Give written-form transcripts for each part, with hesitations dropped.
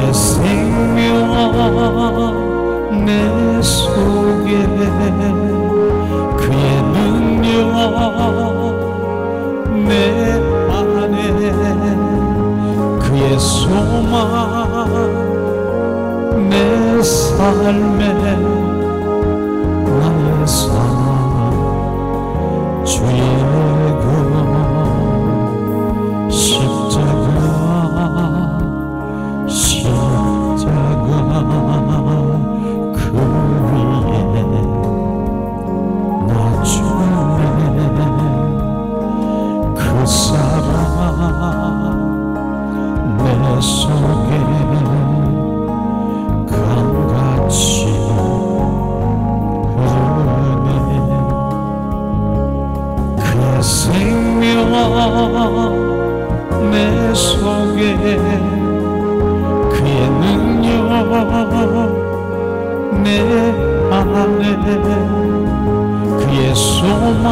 주의 생명 내 속에 그의 능력 내 안에 그의 소망 내 삶에 나의 사랑 주의 그 십자가 그 위에 나 주의 그 사랑 내 속에 강같이 흐르네. 그의 생명 내 속에 그의 능력 내 안에 그의 소망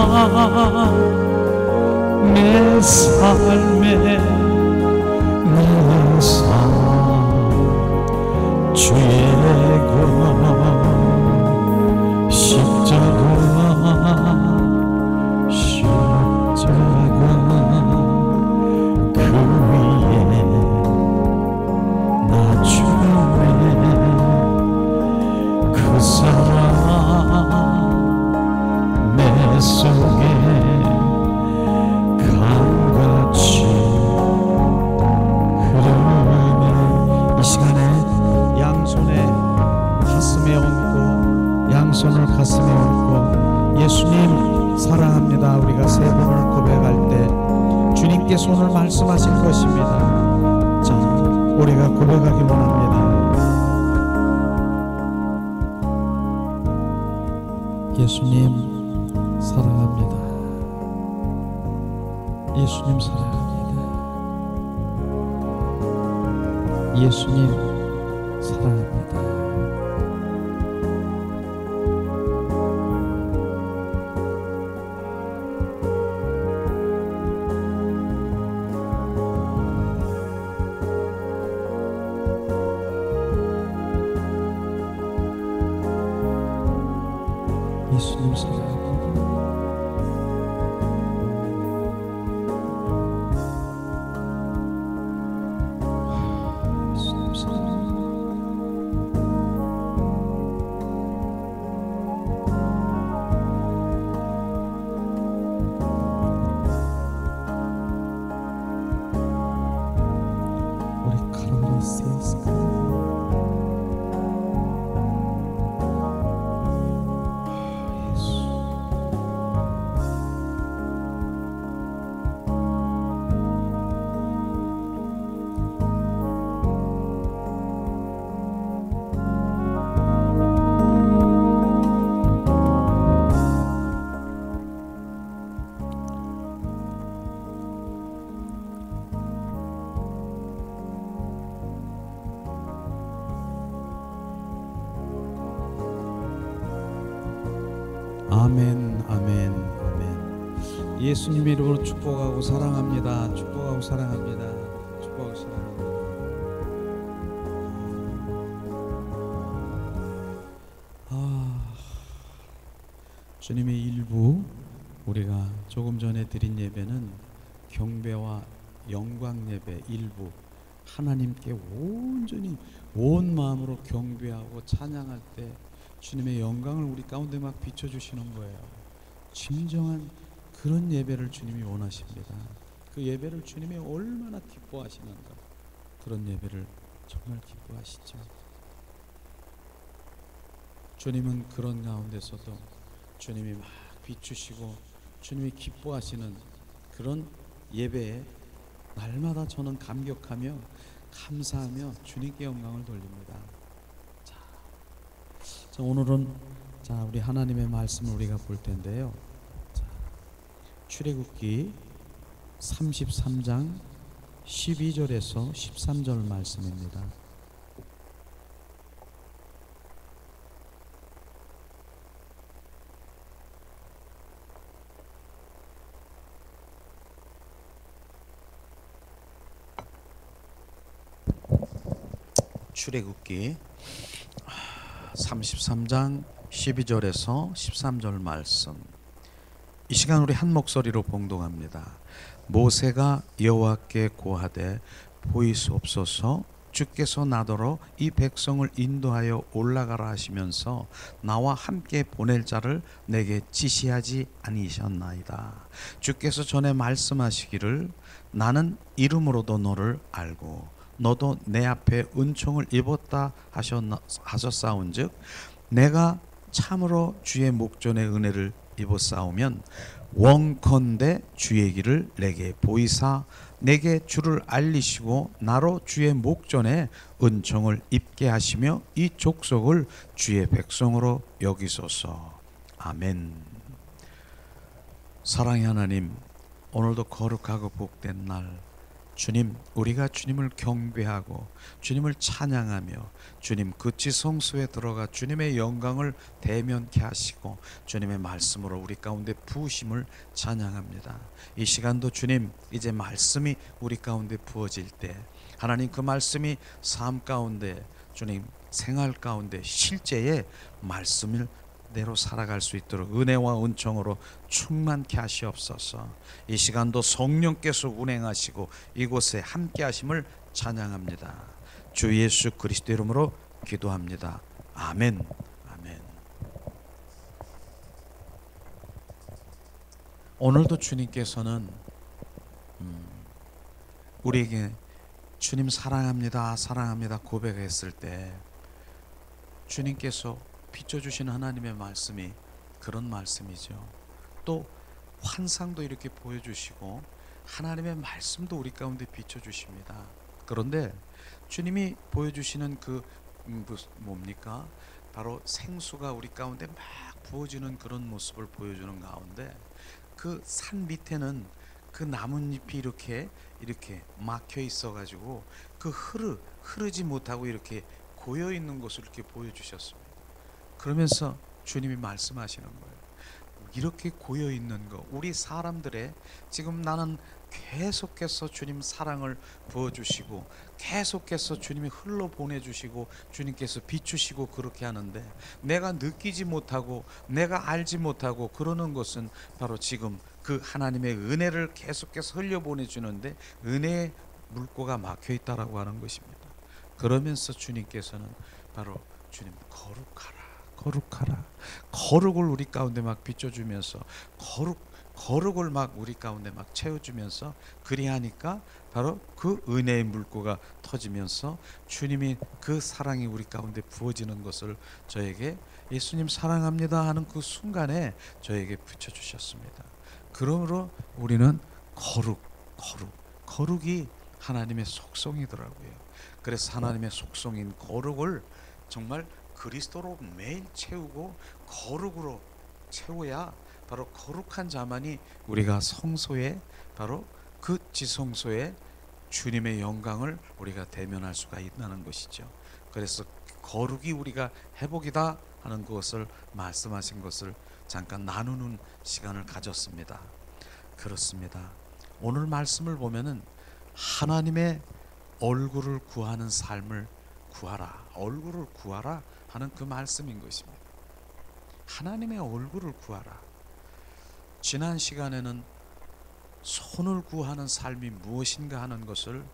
내 삶에 내 삶 주의 그 십자가 그 위에 나 주의 그 사랑 내 속에 강같이 흐르네. 이 시간에 양손에 가슴에 얹고 양손을 가슴에 얹고 예수님 사랑합니다 우리가 세 번을 고백할 때 주님께 손을 말씀하실 것입니다. 자, 우리가 고백하기 원합니다. 예수님 사랑합니다. 예수님 사랑합니다. 예수님 사랑합니다. 예수님 사랑합니다. 예수님 사랑합니다. 우리 카라바라스였을까? 아멘, 아멘, 아멘. 예수님의 이름으로 축복하고 사랑합니다. 축복하고 사랑합니다. 축복하고 사랑합니다. 주님의 일부 우리가 조금 전에 드린 예배는 경배와 영광 예배 일부, 하나님께 온전히 온 마음으로 경배하고 찬양할 때 주님의 영광을 우리 가운데 막 비춰주시는 거예요. 진정한 그런 예배를 주님이 원하십니다. 그 예배를 주님이 얼마나 기뻐하시는가. 그런 예배를 정말 기뻐하시죠. 주님은 그런 가운데서도 주님이 막 비추시고 주님이 기뻐하시는 그런 예배에 날마다 저는 감격하며 감사하며 주님께 영광을 돌립니다. 자, 오늘은 우리 하나님의 말씀을 우리가 볼 텐데요. 출애굽기 33장 12절에서 13절 말씀입니다. 출애굽기 33장 12절에서 13절 말씀. 이 시간 우리 한 목소리로 봉독합니다. 모세가 여호와께 고하되 보이소옵소서, 주께서 나더러 이 백성을 인도하여 올라가라 하시면서 나와 함께 보낼 자를 내게 지시하지 아니셨나이다. 주께서 전에 말씀하시기를 나는 이름으로도 너를 알고 너도 내 앞에 은총을 입었다 하셨사온즉 내가 참으로 주의 목전에 은혜를 입었사오면 원컨대 주의 길을 내게 보이사 내게 주를 알리시고 나로 주의 목전에 은총을 입게 하시며 이 족속을 주의 백성으로 여기소서. 아멘. 사랑의 하나님, 오늘도 거룩하고 복된 날, 주님, 우리가 주님을 경배하고 주님을 찬양하며 주님 그 지성소에 들어가 주님의 영광을 대면케 하시고 주님의 말씀으로 우리 가운데 부으심을 찬양합니다. 이 시간도 주님, 이제 말씀이 우리 가운데 부어질 때 하나님 그 말씀이 삶 가운데 주님 생활 가운데 실제의 말씀을 대로 살아갈 수 있도록 은혜와 은총으로 충만케 하시옵소서. 이 시간도 성령께서 운행하시고 이곳에 함께 하심을 찬양합니다. 주 예수 그리스도 이름으로 기도합니다. 아멘. 아멘. 오늘도 주님께서는 우리에게 주님 사랑합니다, 사랑합니다 고백했을 때 주님께서 비춰주신 하나님의 말씀이 그런 말씀이죠. 또 환상도 이렇게 보여주시고 하나님의 말씀도 우리 가운데 비춰주십니다. 그런데 주님이 보여주시는 그 뭡니까? 바로 생수가 우리 가운데 막 부어지는 그런 모습을 보여주는 가운데 그 산 밑에는 그 나뭇잎이 이렇게 막혀 있어 가지고 그 흐르지 못하고 이렇게 고여 있는 것을 이렇게 보여주셨습니다. 그러면서 주님이 말씀하시는 거예요. 이렇게 고여 있는 거, 우리 사람들의 지금 나는 계속해서 주님 사랑을 부어주시고 계속해서 주님이 흘러 보내주시고 주님께서 비추시고 그렇게 하는데 내가 느끼지 못하고 내가 알지 못하고 그러는 것은 바로 지금 그 하나님의 은혜를 계속해서 흘려 보내주는데 은혜의 물고가 막혀 있다라고 하는 것입니다. 그러면서 주님께서는 바로 주님 거룩하라. 거룩을 우리 가운데 막 비춰주면서 거룩을 막 우리 가운데 막 채워주면서 그리하니까 바로 그 은혜의 물고가 터지면서 주님이 그 사랑이 우리 가운데 부어지는 것을 저에게 예수님 사랑합니다 하는 그 순간에 저에게 비춰주셨습니다. 그러므로 우리는 거룩이 하나님의 속성이더라고요. 그래서 하나님의 속성인 거룩을 정말 그리스도로 매일 채우고 거룩으로 채워야 바로 거룩한 자만이 우리가 성소에 바로 그 지성소에 주님의 영광을 우리가 대면할 수가 있다는 것이죠. 그래서 거룩이 우리가 회복이다 하는 것을 말씀하신 것을 잠깐 나누는 시간을 가졌습니다. 그렇습니다. 오늘 말씀을 보면은 하나님의 얼굴을 구하는 삶을 얼굴을 구하라 하는 그 말씀인 것입니다. 하나님의 얼굴을 구하라. 지난 시간에는 손을 구하는 삶이 무엇인가 하는 것을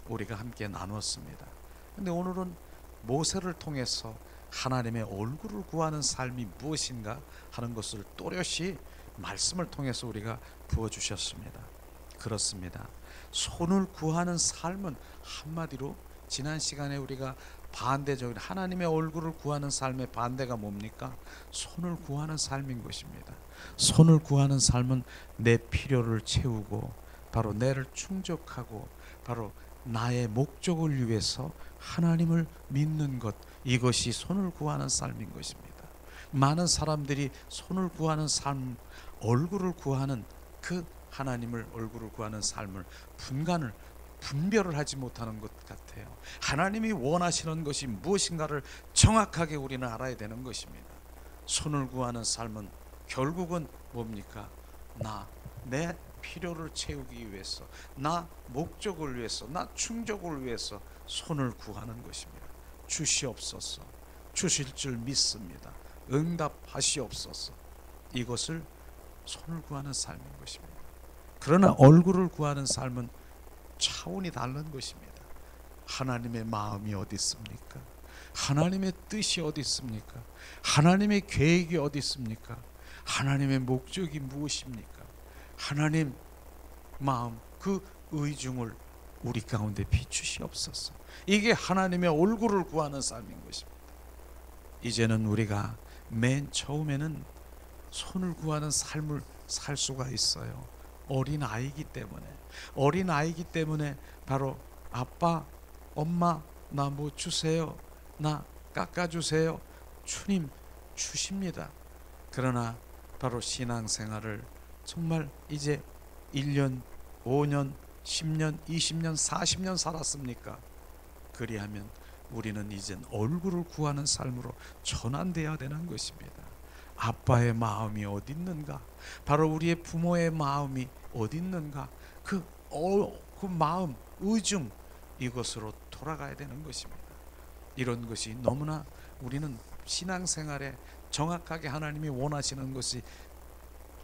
우리가 함께 나누었습니다. 근데 오늘은 모세를 통해서 하나님의 얼굴을 구하는 삶이 무엇인가 하는 것을 또렷이 말씀을 통해서 우리가 부어주셨습니다. 그렇습니다. 손을 구하는 삶은 한마디로 지난 시간에 우리가 반대적인 하나님의 얼굴을 구하는 삶의 반대가 뭡니까? 손을 구하는 삶인 것입니다. 손을 구하는 삶은 내 필요를 채우고 바로 내를 충족하고 바로 나의 목적을 위해서 하나님을 믿는 것, 이것이 손을 구하는 삶인 것입니다. 많은 사람들이 손을 구하는 삶, 얼굴을 구하는 그 하나님을 얼굴을 구하는 삶을 분별을 하지 못하는 것 같아요. 하나님이 원하시는 것이 무엇인가를 정확하게 우리는 알아야 되는 것입니다. 손을 구하는 삶은 결국은 뭡니까? 내 필요를 채우기 위해서, 나 목적을 위해서, 나 충족을 위해서 손을 구하는 것입니다. 주시옵소서. 주실 줄 믿습니다. 응답하시옵소서. 이것을 손을 구하는 삶인 것입니다. 그러나 얼굴을 구하는 삶은 차원이 다른 것입니다. 하나님의 마음이 어디 있습니까? 하나님의 뜻이 어디 있습니까? 하나님의 계획이 어디 있습니까? 하나님의 목적이 무엇입니까? 하나님 마음, 그 의중을 우리 가운데 비추시옵소서. 이게 하나님의 얼굴을 구하는 삶인 것입니다. 이제는 우리가 맨 처음에는 손을 구하는 삶을 살 수가 있어요. 어린 아이기 때문에 바로 아빠, 엄마, 나 뭐 주세요, 나 깎아주세요, 주님 주십니다. 그러나 바로 신앙생활을 정말 이제 1년, 5년, 10년, 20년, 40년 살았습니까? 그리하면 우리는 이젠 얼굴을 구하는 삶으로 전환되어야 되는 것입니다. 아빠의 마음이 어디 있는가? 바로 우리의 부모의 마음이 어디 있는가? 그 마음, 의중, 이것으로 돌아가야 되는 것입니다. 이런 것이 너무나 우리는 신앙생활에 정확하게 하나님이 원하시는 것이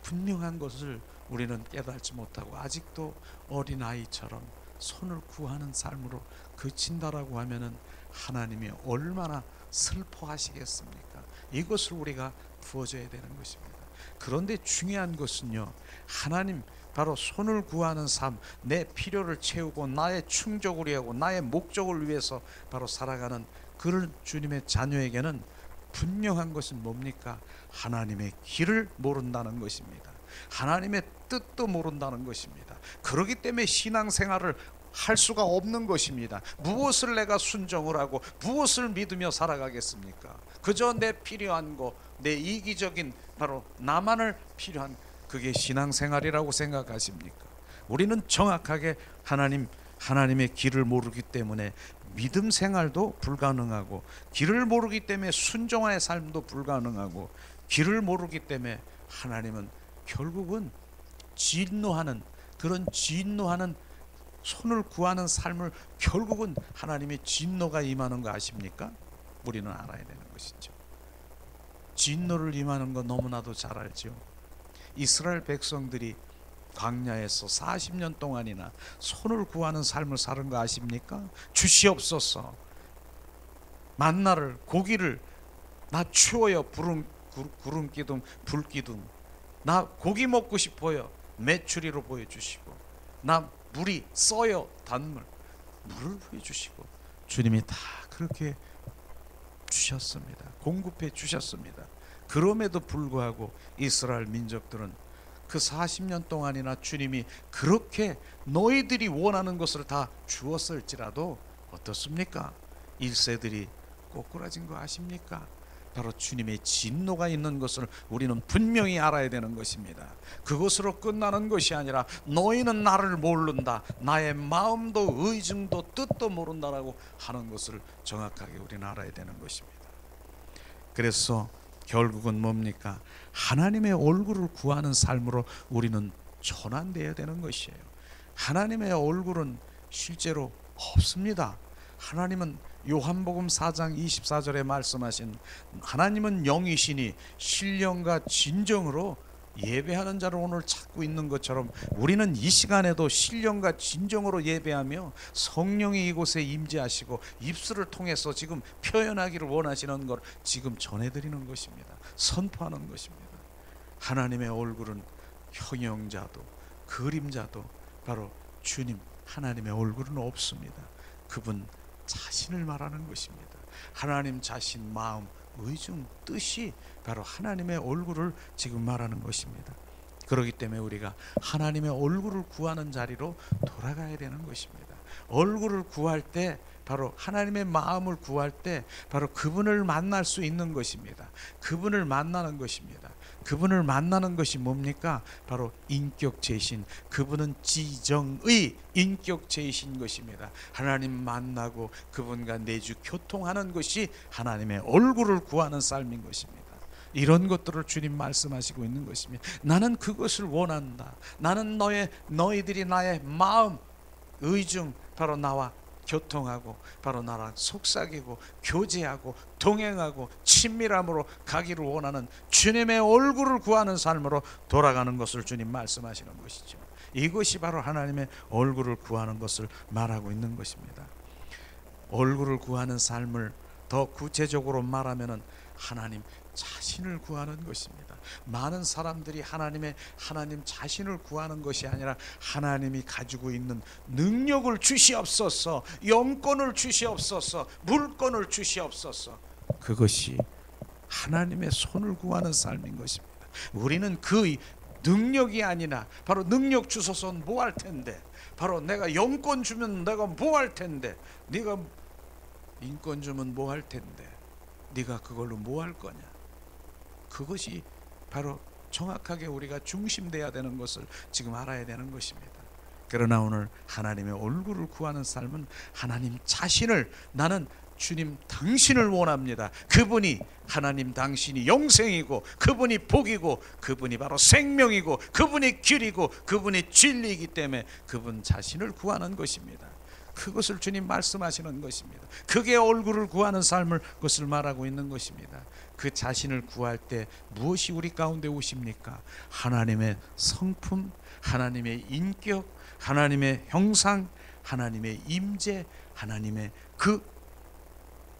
분명한 것을 우리는 깨닫지 못하고 아직도 어린아이처럼 손을 구하는 삶으로 그친다라고 하면은 하나님이 얼마나 슬퍼하시겠습니까? 이것을 우리가 부어줘야 되는 것입니다. 그런데 중요한 것은요, 하나님 바로 손을 구하는 삶, 내 필요를 채우고 나의 충족을 위하고 나의 목적을 위해서 바로 살아가는 그런 주님의 자녀에게는 분명한 것은 뭡니까? 하나님의 길을 모른다는 것입니다. 하나님의 뜻도 모른다는 것입니다. 그렇기 때문에 신앙생활을 할 수가 없는 것입니다. 무엇을 내가 순종을 하고 무엇을 믿으며 살아가겠습니까? 그저 내 필요한 거, 내 이기적인 바로 나만을 필요한 그게 신앙생활이라고 생각하십니까? 우리는 정확하게 하나님의 길을 모르기 때문에 믿음 생활도 불가능하고, 길을 모르기 때문에 순종의 삶도 불가능하고, 길을 모르기 때문에 하나님은 결국은 진노하는 손을 구하는 삶을 결국은 하나님의 진노가 임하는 거 아십니까? 우리는 알아야 되는 것이죠. 진노를 임하는 거 너무나도 잘 알죠. 이스라엘 백성들이 광야에서 40년 동안이나 손을 구하는 삶을 사는 거 아십니까? 주시옵소서, 만나를, 고기를, 나 추워요, 구름 기둥, 불 기둥, 나 고기 먹고 싶어요, 메추리로 보여주시고, 나 물이 써요, 단물, 물을 보여주시고, 주님이 다 그렇게 주셨습니다. 공급해 주셨습니다. 그럼에도 불구하고 이스라엘 민족들은 그 40년 동안이나 주님이 그렇게 너희들이 원하는 것을 다 주었을지라도 어떻습니까? 1세들이 꼬꾸라진 거 아십니까? 바로 주님의 진노가 있는 것을 우리는 분명히 알아야 되는 것입니다. 그것으로 끝나는 것이 아니라 너희는 나를 모른다, 나의 마음도 의중도 뜻도 모른다라고 하는 것을 정확하게 우리는 알아야 되는 것입니다. 그래서 결국은 뭡니까? 하나님의 얼굴을 구하는 삶으로 우리는 전환되어야 되는 것이에요. 하나님의 얼굴은 실제로 없습니다. 하나님은 요한복음 4장 24절에 말씀하신 하나님은 영이시니 신령과 진정으로 예배하는 자를 오늘 찾고 있는 것처럼 우리는 이 시간에도 신령과 진정으로 예배하며 성령이 이곳에 임재하시고 입술을 통해서 지금 표현하기를 원하시는 걸 지금 전해드리는 것입니다. 선포하는 것입니다. 하나님의 얼굴은 형용자도 그림자도 바로 주님 하나님의 얼굴은 없습니다. 그분 자신을 말하는 것입니다. 하나님 자신 마음, 의중, 뜻이 바로 하나님의 얼굴을 지금 말하는 것입니다. 그렇기 때문에 우리가 하나님의 얼굴을 구하는 자리로 돌아가야 되는 것입니다. 얼굴을 구할 때 바로 하나님의 마음을 구할 때 바로 그분을 만날 수 있는 것입니다. 그분을 만나는 것입니다. 그분을 만나는 것이 뭡니까? 바로 인격체이신 그분은 지정의 인격체이신 것입니다. 하나님 만나고 그분과 내주 교통하는 것이 하나님의 얼굴을 구하는 삶인 것입니다. 이런 것들을 주님 말씀하시고 있는 것입니다. 나는 그것을 원한다. 나는 너희들이 나의 마음, 의중, 바로 나와 교통하고 바로 나랑 속삭이고 교제하고 동행하고 친밀함으로 가기를 원하는 주님의 얼굴을 구하는 삶으로 돌아가는 것을 주님 말씀하시는 것이죠. 이것이 바로 하나님의 얼굴을 구하는 것을 말하고 있는 것입니다. 얼굴을 구하는 삶을 더 구체적으로 말하면은 하나님 자신을 구하는 것입니다. 많은 사람들이 하나님 자신을 구하는 것이 아니라 하나님이 가지고 있는 능력을 주시옵소서, 영권을 주시옵소서, 물권을 주시옵소서, 그것이 하나님의 손을 구하는 삶인 것입니다. 우리는 그 능력이 아니라 바로 능력 주소서 뭐 할 텐데, 바로 내가 영권 주면 내가 뭐 할 텐데, 네가 인권 주면 뭐 할 텐데, 네가 그걸로 뭐 할 거냐. 그것이 바로 정확하게 우리가 중심돼야 되는 것을 지금 알아야 되는 것입니다. 그러나 오늘 하나님의 얼굴을 구하는 삶은 하나님 자신을, 나는 주님 당신을 원합니다. 그분이, 하나님 당신이 영생이고 그분이 복이고 그분이 바로 생명이고 그분이 길이고 그분이 진리이기 때문에 그분 자신을 구하는 것입니다. 그것을 주님 말씀하시는 것입니다. 그게 얼굴을 구하는 삶을, 그것을 말하고 있는 것입니다. 그 자신을 구할 때 무엇이 우리 가운데 오십니까? 하나님의 성품, 하나님의 인격, 하나님의 형상, 하나님의 임재, 하나님의 그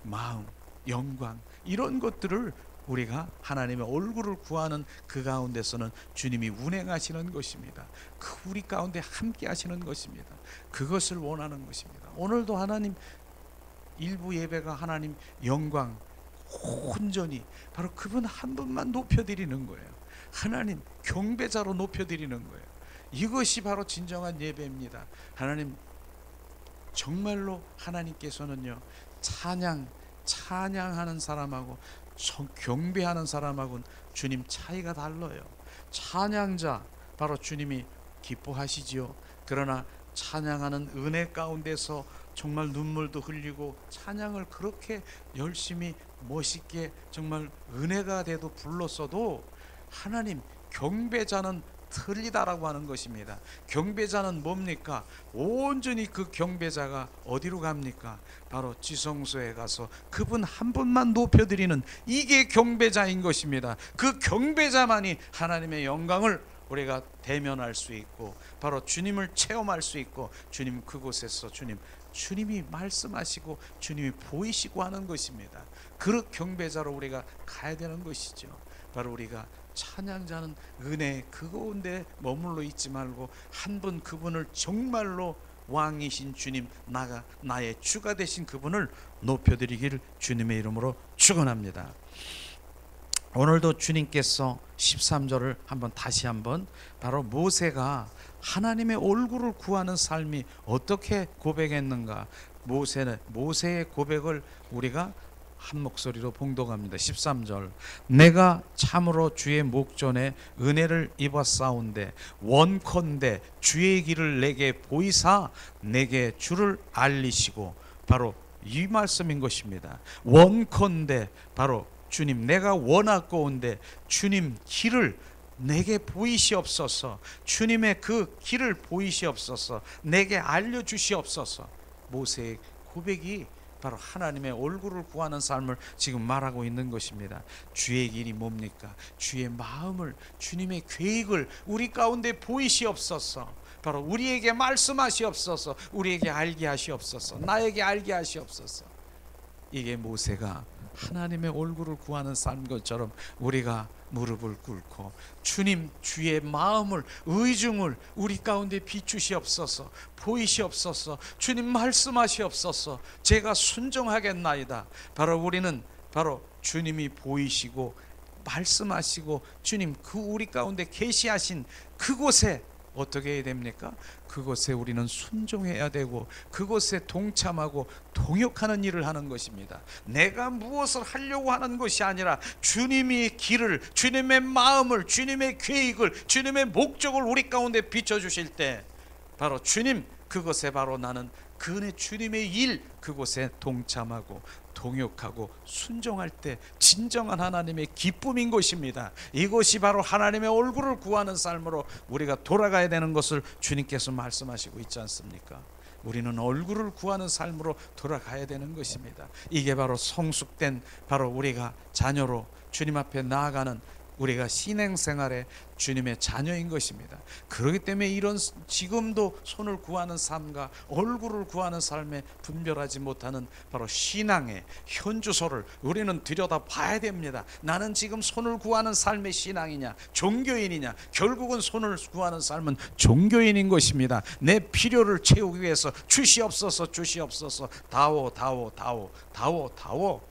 마음, 영광, 이런 것들을 우리가 하나님의 얼굴을 구하는 그 가운데서는 주님이 운행하시는 것입니다. 그 우리 가운데 함께 하시는 것입니다. 그것을 원하는 것입니다. 오늘도 하나님 일부 예배가 하나님 영광 온전히 바로 그분 한 분만 높여드리는 거예요. 하나님 경배자로 높여드리는 거예요. 이것이 바로 진정한 예배입니다. 하나님 정말로 하나님께서는요, 찬양하는 사람하고 경배하는 사람하고는 주님 차이가 달라요. 찬양자 바로 주님이 기뻐하시지요. 그러나 찬양하는 은혜 가운데서 정말 눈물도 흘리고 찬양을 그렇게 열심히 멋있게 정말 은혜가 돼도 불렀어도 하나님 경배자는 틀리다라고 하는 것입니다. 경배자는 뭡니까? 온전히 그 경배자가 어디로 갑니까? 바로 지성소에 가서 그분 한 분만 높여드리는, 이게 경배자인 것입니다. 그 경배자만이 하나님의 영광을 우리가 대면할 수 있고 바로 주님을 체험할 수 있고, 주님 그곳에서 주님이 말씀하시고 주님이 보이시고 하는 것입니다. 그 경배자로 우리가 가야 되는 것이죠. 바로 우리가 찬양자는 은혜 그 가운데 머물러 있지 말고 한 분, 그분을 정말로 왕이신 주님, 나의 주가 되신 그분을 높여드리기를 주님의 이름으로 축원합니다. 오늘도 주님께서 13절을 다시 한번 바로 모세가 하나님의 얼굴을 구하는 삶이 어떻게 고백했는가, 모세의 고백을 우리가 한 목소리로 봉독합니다. 13절, 내가 참으로 주의 목전에 은혜를 입었사온데 원컨대 주의 길을 내게 보이사 내게 주를 알리시고, 바로 이 말씀인 것입니다. 원컨대 바로 주님, 내가 원하고온데 주님 길을 내게 보이시옵소서, 주님의 그 길을 보이시옵소서, 내게 알려주시옵소서. 모세의 고백이 바로 하나님의 얼굴을 구하는 삶을 지금 말하고 있는 것입니다. 주의 길이 뭡니까? 주의 마음을, 주님의 계획을 우리 가운데 보이시옵소서. 바로 우리에게 말씀하시옵소서. 우리에게 알게 하시옵소서. 나에게 알게 하시옵소서. 이게 모세가 하나님의 얼굴을 구하는 삶 것처럼 우리가 무릎을 꿇고 주님, 주의 마음을, 의중을 우리 가운데 비추시옵소서, 보이시옵소서. 주님 말씀하시옵소서. 제가 순종하겠나이다. 바로 우리는 바로 주님이 보이시고 말씀하시고 주님 그 우리 가운데 계시하신 그곳에 어떻게 해야 됩니까? 그곳에 우리는 순종해야 되고 그곳에 동참하고 동역하는 일을 하는 것입니다. 내가 무엇을 하려고 하는 것이 아니라 주님의 길을, 주님의 마음을, 주님의 계획을, 주님의 목적을 우리 가운데 비춰주실 때 바로 주님 그것에 바로 나는 그 은혜 주님의 일, 그곳에 동참하고 동역하고 순종할 때 진정한 하나님의 기쁨인 것입니다. 이것이 바로 하나님의 얼굴을 구하는 삶으로 우리가 돌아가야 되는 것을 주님께서 말씀하시고 있지 않습니까? 우리는 얼굴을 구하는 삶으로 돌아가야 되는 것입니다. 이게 바로 성숙된 바로 우리가 자녀로 주님 앞에 나아가는 우리가 신앙생활의 주님의 자녀인 것입니다. 그렇기 때문에 이런 지금도 손을 구하는 삶과 얼굴을 구하는 삶에 분별하지 못하는 바로 신앙의 현주소를 우리는 들여다봐야 됩니다. 나는 지금 손을 구하는 삶의 신앙이냐 종교인이냐. 결국은 손을 구하는 삶은 종교인인 것입니다. 내 필요를 채우기 위해서 주시옵소서 주시옵소서 다오 다오 다오 다오 다오.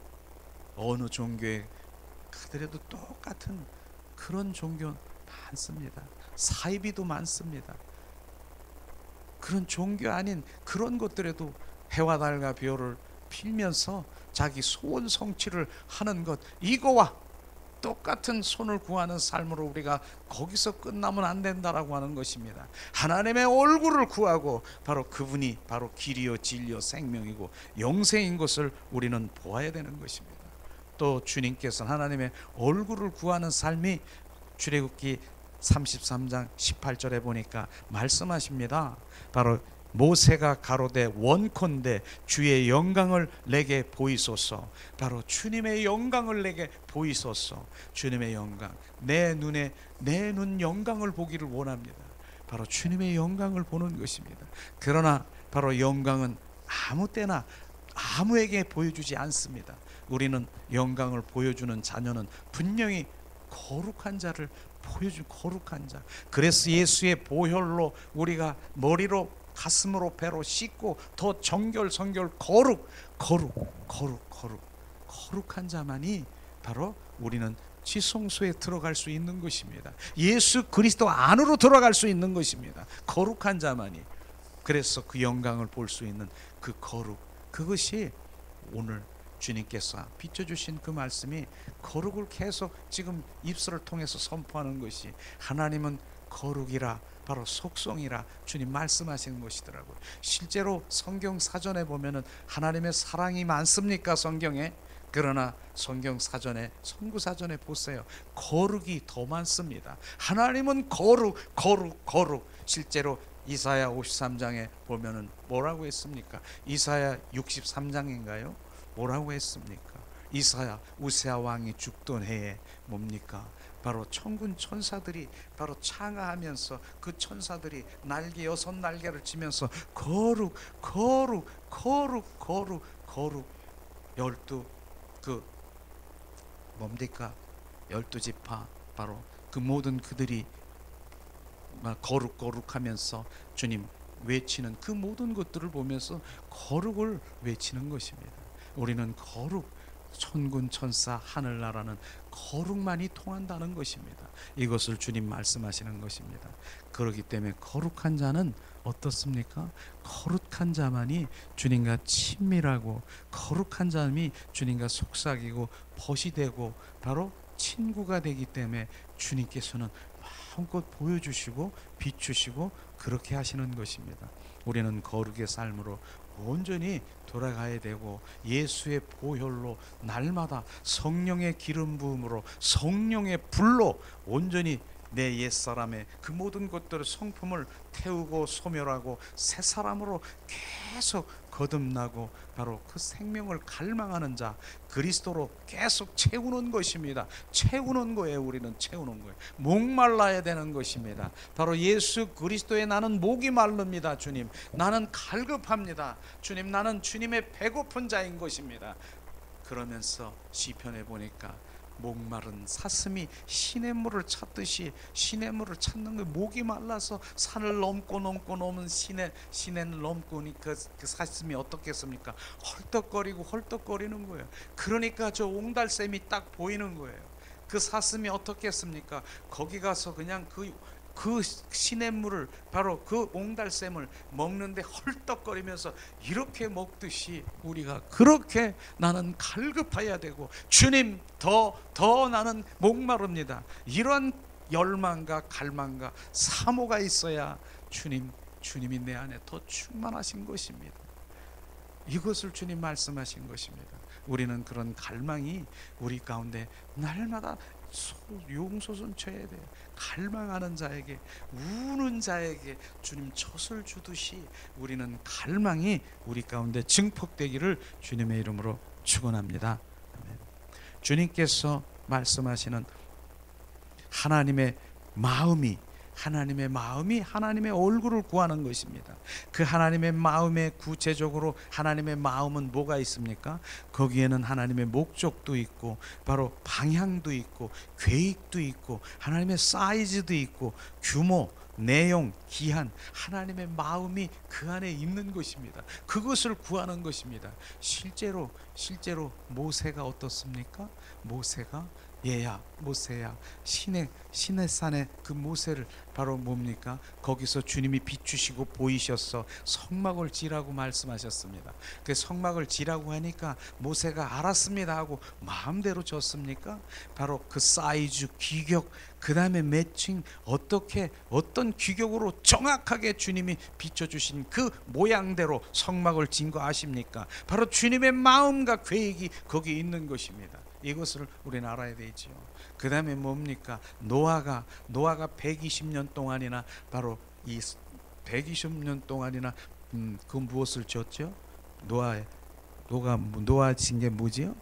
어느 종교에 가더라도 똑같은 그런 종교 많습니다. 사이비도 많습니다. 그런 종교 아닌 그런 것들에도 해와 달과 별을 빌면서 자기 소원 성취를 하는 것, 이거와 똑같은 손을 구하는 삶으로 우리가 거기서 끝나면 안 된다라고 하는 것입니다. 하나님의 얼굴을 구하고 바로 그분이 바로 길이요 진리요 생명이고 영생인 것을 우리는 보아야 되는 것입니다. 또 주님께서는 하나님의 얼굴을 구하는 삶이 출애굽기 33장 18절에 보니까 말씀하십니다. 바로 모세가 가로되 원컨대 주의 영광을 내게 보이소서. 바로 주님의 영광을 내게 보이소서. 주님의 영광, 내 눈에 내 눈 영광을 보기를 원합니다. 바로 주님의 영광을 보는 것입니다. 그러나 바로 영광은 아무 때나 아무에게 보여주지 않습니다. 우리는 영광을 보여주는 자녀는 분명히 거룩한 자를 보여준 거룩한 자. 그래서 예수의 보혈로 우리가 머리로 가슴으로 배로 씻고 더 정결 성결 거룩한 자만이 바로 우리는 지성소에 들어갈 수 있는 것입니다. 예수 그리스도 안으로 들어갈 수 있는 것입니다. 거룩한 자만이. 그래서 그 영광을 볼 수 있는 그 거룩, 그것이 오늘 주님께서 비춰주신 그 말씀이 거룩을 계속 지금 입술을 통해서 선포하는 것이 하나님은 거룩이라 바로 속성이라 주님 말씀하시는 것이더라고요. 실제로 성경 사전에 보면은 하나님의 사랑이 많습니까? 성경에? 그러나 성경 사전에 선구 사전에 보세요. 거룩이 더 많습니다. 하나님은 거룩. 실제로 이사야 53장에 보면은 뭐라고 했습니까? 이사야 63장인가요? 뭐라고 했습니까? 이사야 우세아 왕이 죽던 해에 뭡니까? 바로 천군 천사들이 바로 창하하면서 그 천사들이 날개 6날개를 치면서 거룩 12 그 뭡니까? 12지파 바로 그 모든 그들이 거룩하면서 주님 외치는 그 모든 것들을 보면서 거룩을 외치는 것입니다. 우리는 거룩, 천군 천사 하늘나라는 거룩만이 통한다는 것입니다. 이것을 주님 말씀하시는 것입니다. 그렇기 때문에 거룩한 자는 어떻습니까? 거룩한 자만이 주님과 친밀하고 거룩한 자만이 주님과 속삭이고 벗이 되고 바로 친구가 되기 때문에 주님께서는 마음껏 보여주시고 비추시고 그렇게 하시는 것입니다. 우리는 거룩의 삶으로 온전히 돌아가야 되고 예수의 보혈로 날마다 성령의 기름 부음으로 성령의 불로 온전히 내 옛사람의 그 모든 것들을 성품을 태우고 소멸하고 새 사람으로 계속 거듭나고 바로 그 생명을 갈망하는 자 그리스도로 계속 채우는 것입니다. 채우는 거예요. 우리는 채우는 거예요. 목말라야 되는 것입니다. 바로 예수 그리스도에 나는 목이 마릅니다. 주님 나는 갈급합니다. 주님 나는 주님의 배고픈 자인 것입니다. 그러면서 시편에 보니까 목마른 사슴이 시냇물을 찾듯이 시냇물을 찾는 거 목이 말라서 산을 넘고 넘은 시내를 넘고 그 사슴이 어떻겠습니까? 헐떡거리는 거예요. 그러니까 저 옹달샘이 딱 보이는 거예요. 그 사슴이 어떻겠습니까? 거기 가서 그냥 그 시냇물을 바로 그 옹달샘을 먹는데 헐떡거리면서 이렇게 먹듯이 우리가 그렇게 나는 갈급해야 되고 주님 더 나는 목마릅니다. 이런 열망과 갈망과 사모가 있어야 주님이 내 안에 더 충만하신 것입니다. 이것을 주님 말씀하신 것입니다. 우리는 그런 갈망이 우리 가운데 날마다 용서선 쳐야 돼요. 갈망하는 자에게, 우는 자에게 주님 젖을 주듯이 우리는 갈망이 우리 가운데 증폭되기를 주님의 이름으로 축원합니다. 아멘. 주님께서 말씀하시는 하나님의 마음이 하나님의 얼굴을 구하는 것입니다. 그 하나님의 마음에 구체적으로 하나님의 마음은 뭐가 있습니까? 거기에는 하나님의 목적도 있고 바로 방향도 있고 계획도 있고 하나님의 사이즈도 있고 규모, 내용, 기한, 하나님의 마음이 그 안에 있는 것입니다. 그것을 구하는 것입니다. 실제로 모세가 어떻습니까? 모세야 시내산의 그 모세를 바로 뭡니까? 거기서 주님이 비추시고 보이셔서 성막을 지라고 말씀하셨습니다. 그 성막을 지라고 하니까 모세가 알았습니다 하고 마음대로 졌습니까? 바로 그 사이즈, 규격, 그 다음에 매칭, 어떤 규격으로 정확하게 주님이 비춰주신 그 모양대로 성막을 진 거 아십니까? 바로 주님의 마음과 계획이 거기 있는 것입니다. 이것을 우리는 알아야 되지요. 그 다음에 뭡니까? 노아가 120년 동안이나 바로 이 120년 동안이나 그 무엇을 졌죠? 노아 진 게 뭐지요?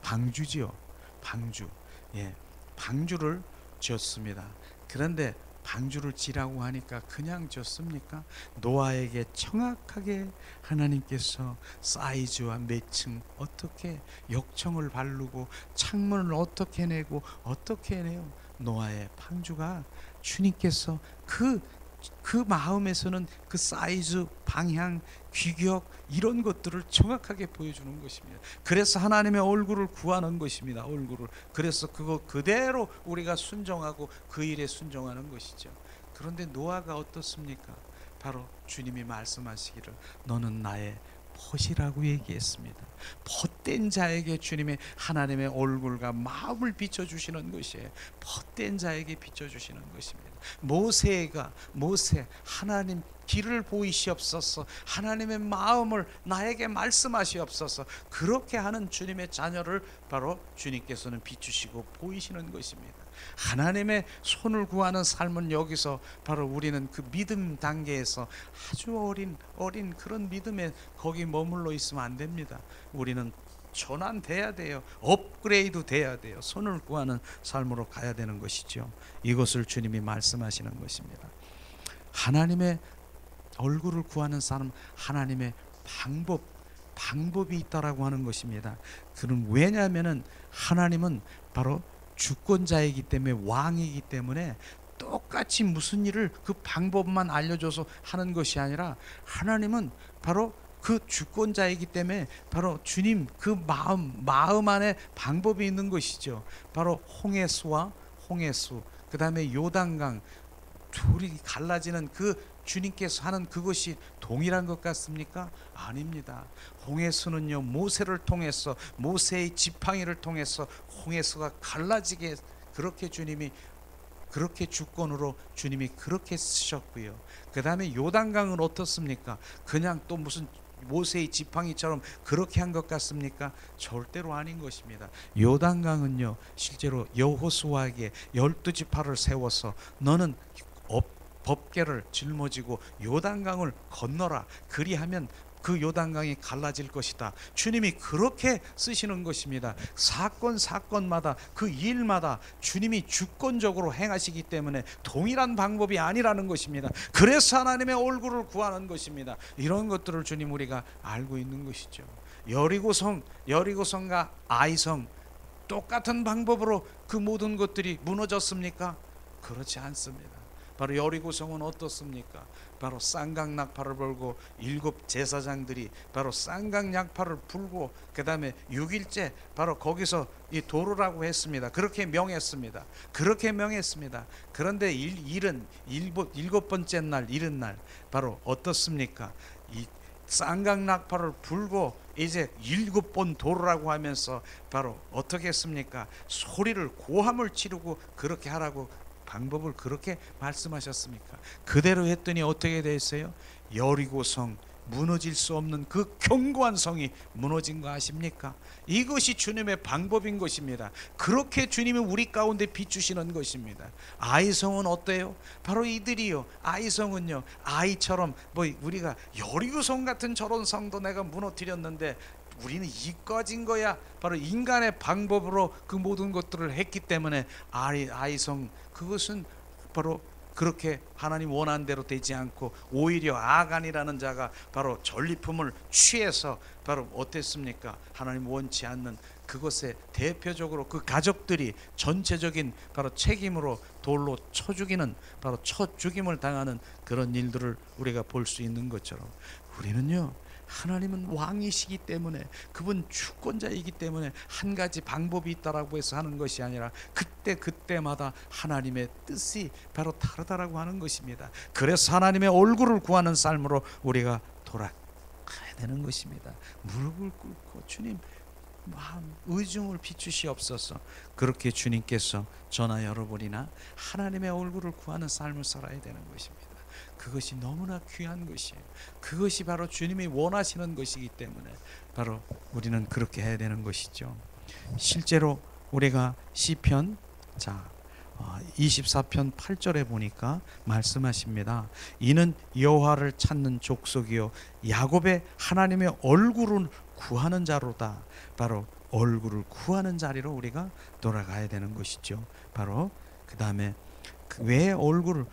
방주지요. 방주. 예, 방주를 졌습니다. 그런데 방주를 지라고 하니까 그냥 졌습니까? 노아에게 정확하게 하나님께서 사이즈와 매칭, 어떻게 역청을 바르고 창문을 어떻게 내고 어떻게 해내요? 노아의 방주가 주님께서 그 마음에서는 그 사이즈, 방향, 규격 이런 것들을 정확하게 보여주는 것입니다. 그래서 하나님의 얼굴을 구하는 것입니다. 얼굴을. 그래서 그거 그대로 우리가 순종하고 그 일에 순종하는 것이죠. 그런데 노아가 어떻습니까? 바로 주님이 말씀하시기를 너는 나의 벗이라고 얘기했습니다. 벗된 자에게 주님의 하나님의 얼굴과 마음을 비춰주시는 것이에요. 벗된 자에게 비춰주시는 것입니다. 모세 하나님 길을 보이시옵소서, 하나님의 마음을 나에게 말씀하시옵소서, 그렇게 하는 주님의 자녀를 바로 주님께서는 비추시고 보이시는 것입니다. 하나님의 손을 구하는 삶은 여기서 바로 우리는 그 믿음 단계에서 아주 어린 그런 믿음에 거기 머물러 있으면 안 됩니다. 우리는 전환돼야 돼요. 업그레이드 돼야 돼요. 손을 구하는 삶으로 가야 되는 것이죠. 이것을 주님이 말씀하시는 것입니다. 하나님의 얼굴을 구하는 사람, 하나님의 방법이 있다라고 하는 것입니다. 그럼 왜냐하면은 하나님은 바로 주권자이기 때문에, 왕이기 때문에 똑같이 무슨 일을 그 방법만 알려줘서 하는 것이 아니라 하나님은 바로 그 주권자이기 때문에 바로 주님 그 마음 안에 방법이 있는 것이죠. 바로 홍해수와 홍해수, 그 다음에 요단강 둘이 갈라지는 그 주님께서 하는 그것이 동일한 것 같습니까? 아닙니다. 홍해수는요, 모세를 통해서, 모세의 지팡이를 통해서 홍해수가 갈라지게 그렇게 주님이 그렇게 주권으로 주님이 그렇게 쓰셨고요. 그 다음에 요단강은 어떻습니까? 그냥 또 무슨 모세의 지팡이처럼 그렇게 한 것 같습니까? 절대로 아닌 것입니다. 요단강은요, 실제로 여호수아에게 12지파를 세워서 너는 법궤를 짊어지고 요단강을 건너라, 그리하면 그 요단강이 갈라질 것이다. 주님이 그렇게 쓰시는 것입니다. 사건마다 그 일마다 주님이 주권적으로 행하시기 때문에 동일한 방법이 아니라는 것입니다. 그래서 하나님의 얼굴을 구하는 것입니다. 이런 것들을 주님 우리가 알고 있는 것이죠. 여리고성과 아이성 똑같은 방법으로 그 모든 것들이 무너졌습니까? 그렇지 않습니다. 바로 여리고성은 어떻습니까? 바로 쌍강낙파를 불고 7 제사장들이 바로 쌍강낙파를 불고 그 다음에 6일째 바로 거기서 이 도로라고 했습니다. 그렇게 명했습니다. 그런데 일은 7번째 날 이른 바로 어떻습니까? 이 쌍강낙파를 불고 이제 7번 도로라고 하면서 바로 어떻게 했습니까? 소리를 고함을 지르고 그렇게 하라고 방법을 그렇게 말씀하셨습니까? 그대로 했더니 어떻게 됐어요? 여리고성 무너질 수 없는 그 견고한 성이 무너진 거 아십니까? 이것이 주님의 방법인 것입니다. 그렇게 주님이 우리 가운데 비추시는 것입니다. 아이성은 어때요? 바로 이들이요. 아이성은요, 아이처럼 우리가 여리고성 같은 저런 성도 내가 무너뜨렸는데 우리는 이까진 거야. 바로 인간의 방법으로 그 모든 것들을 했기 때문에 아이성, 그것은 바로 그렇게 하나님 원하는 대로 되지 않고 오히려 아간이라는 자가 바로 전리품을 취해서 바로 어땠습니까? 하나님 원치 않는 그것에 대표적으로 그 가족들이 전체적인 바로 책임으로 돌로 쳐 죽이는, 바로 쳐 죽임을 당하는 그런 일들을 우리가 볼 수 있는 것처럼, 우리는요, 하나님은 왕이시기 때문에, 그분 주권자이기 때문에 한 가지 방법이 있다라고 해서 하는 것이 아니라 그때마다 하나님의 뜻이 바로 다르다라고 하는 것입니다. 그래서 하나님의 얼굴을 구하는 삶으로 우리가 돌아가야 되는 것입니다. 무릎을 꿇고 주님 마음 의중을 비추시옵소서. 그렇게 주님께서 저나 여러분이나 하나님의 얼굴을 구하는 삶을 살아야 되는 것입니다. 그것이 너무나 귀한 것이에요. 그것이 바로 주님이 원하시는 것이기 때문에 바로 우리는 그렇게 해야 되는 것이죠. 실제로 우리가 시편 24편 8절에 보니까 말씀하십니다. 이는 여호와를 찾는 족속이요 야곱의 하나님의 얼굴을 구하는 자로다. 바로 얼굴을 구하는 자리로 우리가 돌아가야 되는 것이죠. 바로 그 다음에 왜 얼굴을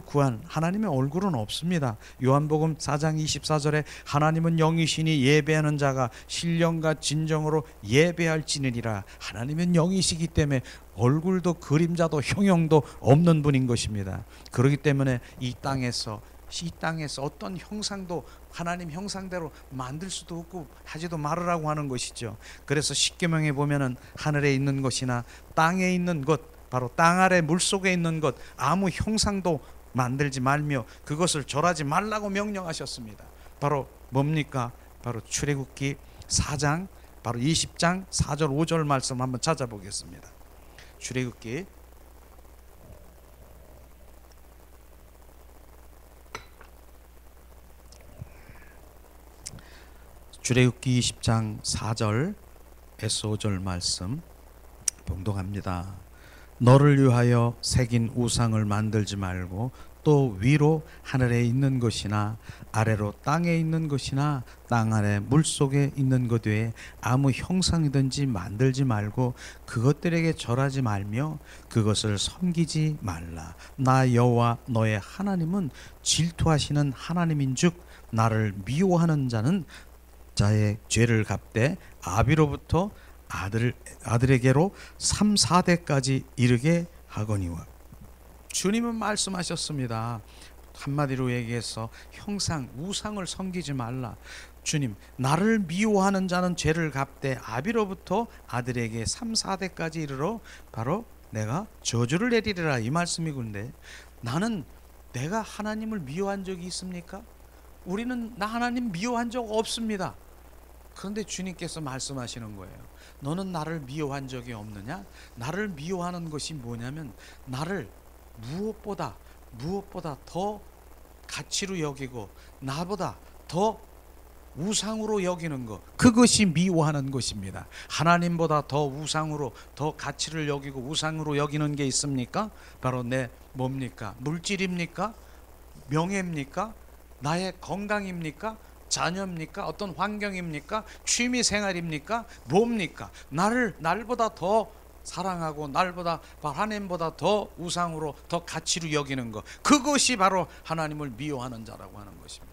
구한, 하나님의 얼굴은 없습니다. 요한복음 4장 24절에 하나님은 영이시니 예배하는 자가 신령과 진정으로 예배할지니라. 하나님은 영이시기 때문에 얼굴도 그림자도 형용도 없는 분인 것입니다. 그렇기 때문에 이 땅에서 어떤 형상도 하나님 형상대로 만들 수도 없고 하지도 말으라고 하는 것이죠. 그래서 십계명에 보면은 하늘에 있는 것이나 땅에 있는 것, 바로 땅 아래 물속에 있는 것 아무 형상도 만들지 말며 그것을 절하지 말라고 명령하셨습니다. 바로 뭡니까? 바로 출애굽기 4장 바로 20장 4절 5절 말씀 한번 찾아보겠습니다. 출애굽기 20장 4절에서 5절 말씀 봉독합니다. 너를 위하여 새긴 우상을 만들지 말고 또 위로 하늘에 있는 것이나 아래로 땅에 있는 것이나 땅 아래 물속에 있는 것 외에 아무 형상이든지 만들지 말고 그것들에게 절하지 말며 그것을 섬기지 말라. 나 여호와 너의 하나님은 질투하시는 하나님인즉 나를 미워하는 자의 죄를 갚되 아비로부터 아들에게로 3, 4대까지 이르게 하거니와. 주님은 말씀하셨습니다. 한마디로 얘기해서 형상, 우상을 섬기지 말라. 주님, 나를 미워하는 자는 죄를 갚되 아비로부터 아들에게 3, 4대까지 이르러 바로 내가 저주를 내리리라, 이 말씀이군데, 나는 내가 하나님을 미워한 적이 있습니까? 우리는 나 하나님 미워한 적 없습니다. 그런데 주님께서 말씀하시는 거예요. 너는 나를 미워한 적이 없느냐? 나를 미워하는 것이 뭐냐면 나를 무엇보다 더 가치로 여기고 나보다 더 우상으로 여기는 것, 그것이 미워하는 것입니다. 하나님보다 더 우상으로, 더 가치를 여기고 우상으로 여기는 게 있습니까? 바로 내 뭡니까? 물질입니까? 명예입니까? 나의 건강입니까? 자녀입니까? 어떤 환경입니까? 취미 생활입니까? 뭡니까? 날보다 더 사랑하고 날보다 하나님보다 더 우상으로 더 가치로 여기는 것, 그것이 바로 하나님을 미워하는 자라고 하는 것입니다.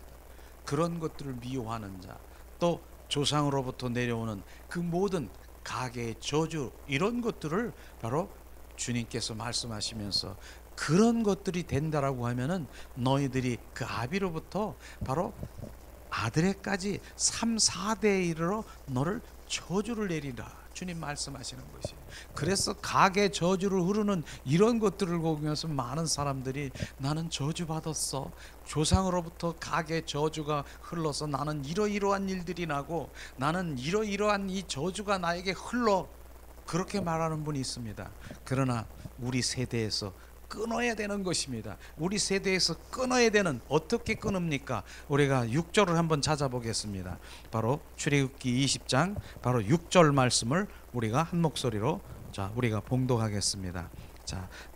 그런 것들을 미워하는 자, 또 조상으로부터 내려오는 그 모든 가계의 저주, 이런 것들을 바로 주님께서 말씀하시면서 그런 것들이 된다라고 하면은 너희들이 그 아비로부터 바로 아들에까지 3, 4대에 이르러 너를 저주를 내리라, 주님 말씀하시는 것이. 그래서 가계 저주를 흐르는 이런 것들을 보면서 많은 사람들이 나는 저주받았어, 조상으로부터 가계 저주가 흘러서 나는 이러이러한 일들이 나고 나는 이러이러한 이 저주가 나에게 흘러, 그렇게 말하는 분이 있습니다. 그러나 우리 세대에서 끊어야 되는 것입니다. 우리 세대에서 끊어야 되는, 어떻게 끊습니까? 우리가 6절을 한번 찾아보겠습니다. 바로 출애굽기 20장 바로 6절 말씀을 우리가 한 목소리로 우리가 봉독하겠습니다.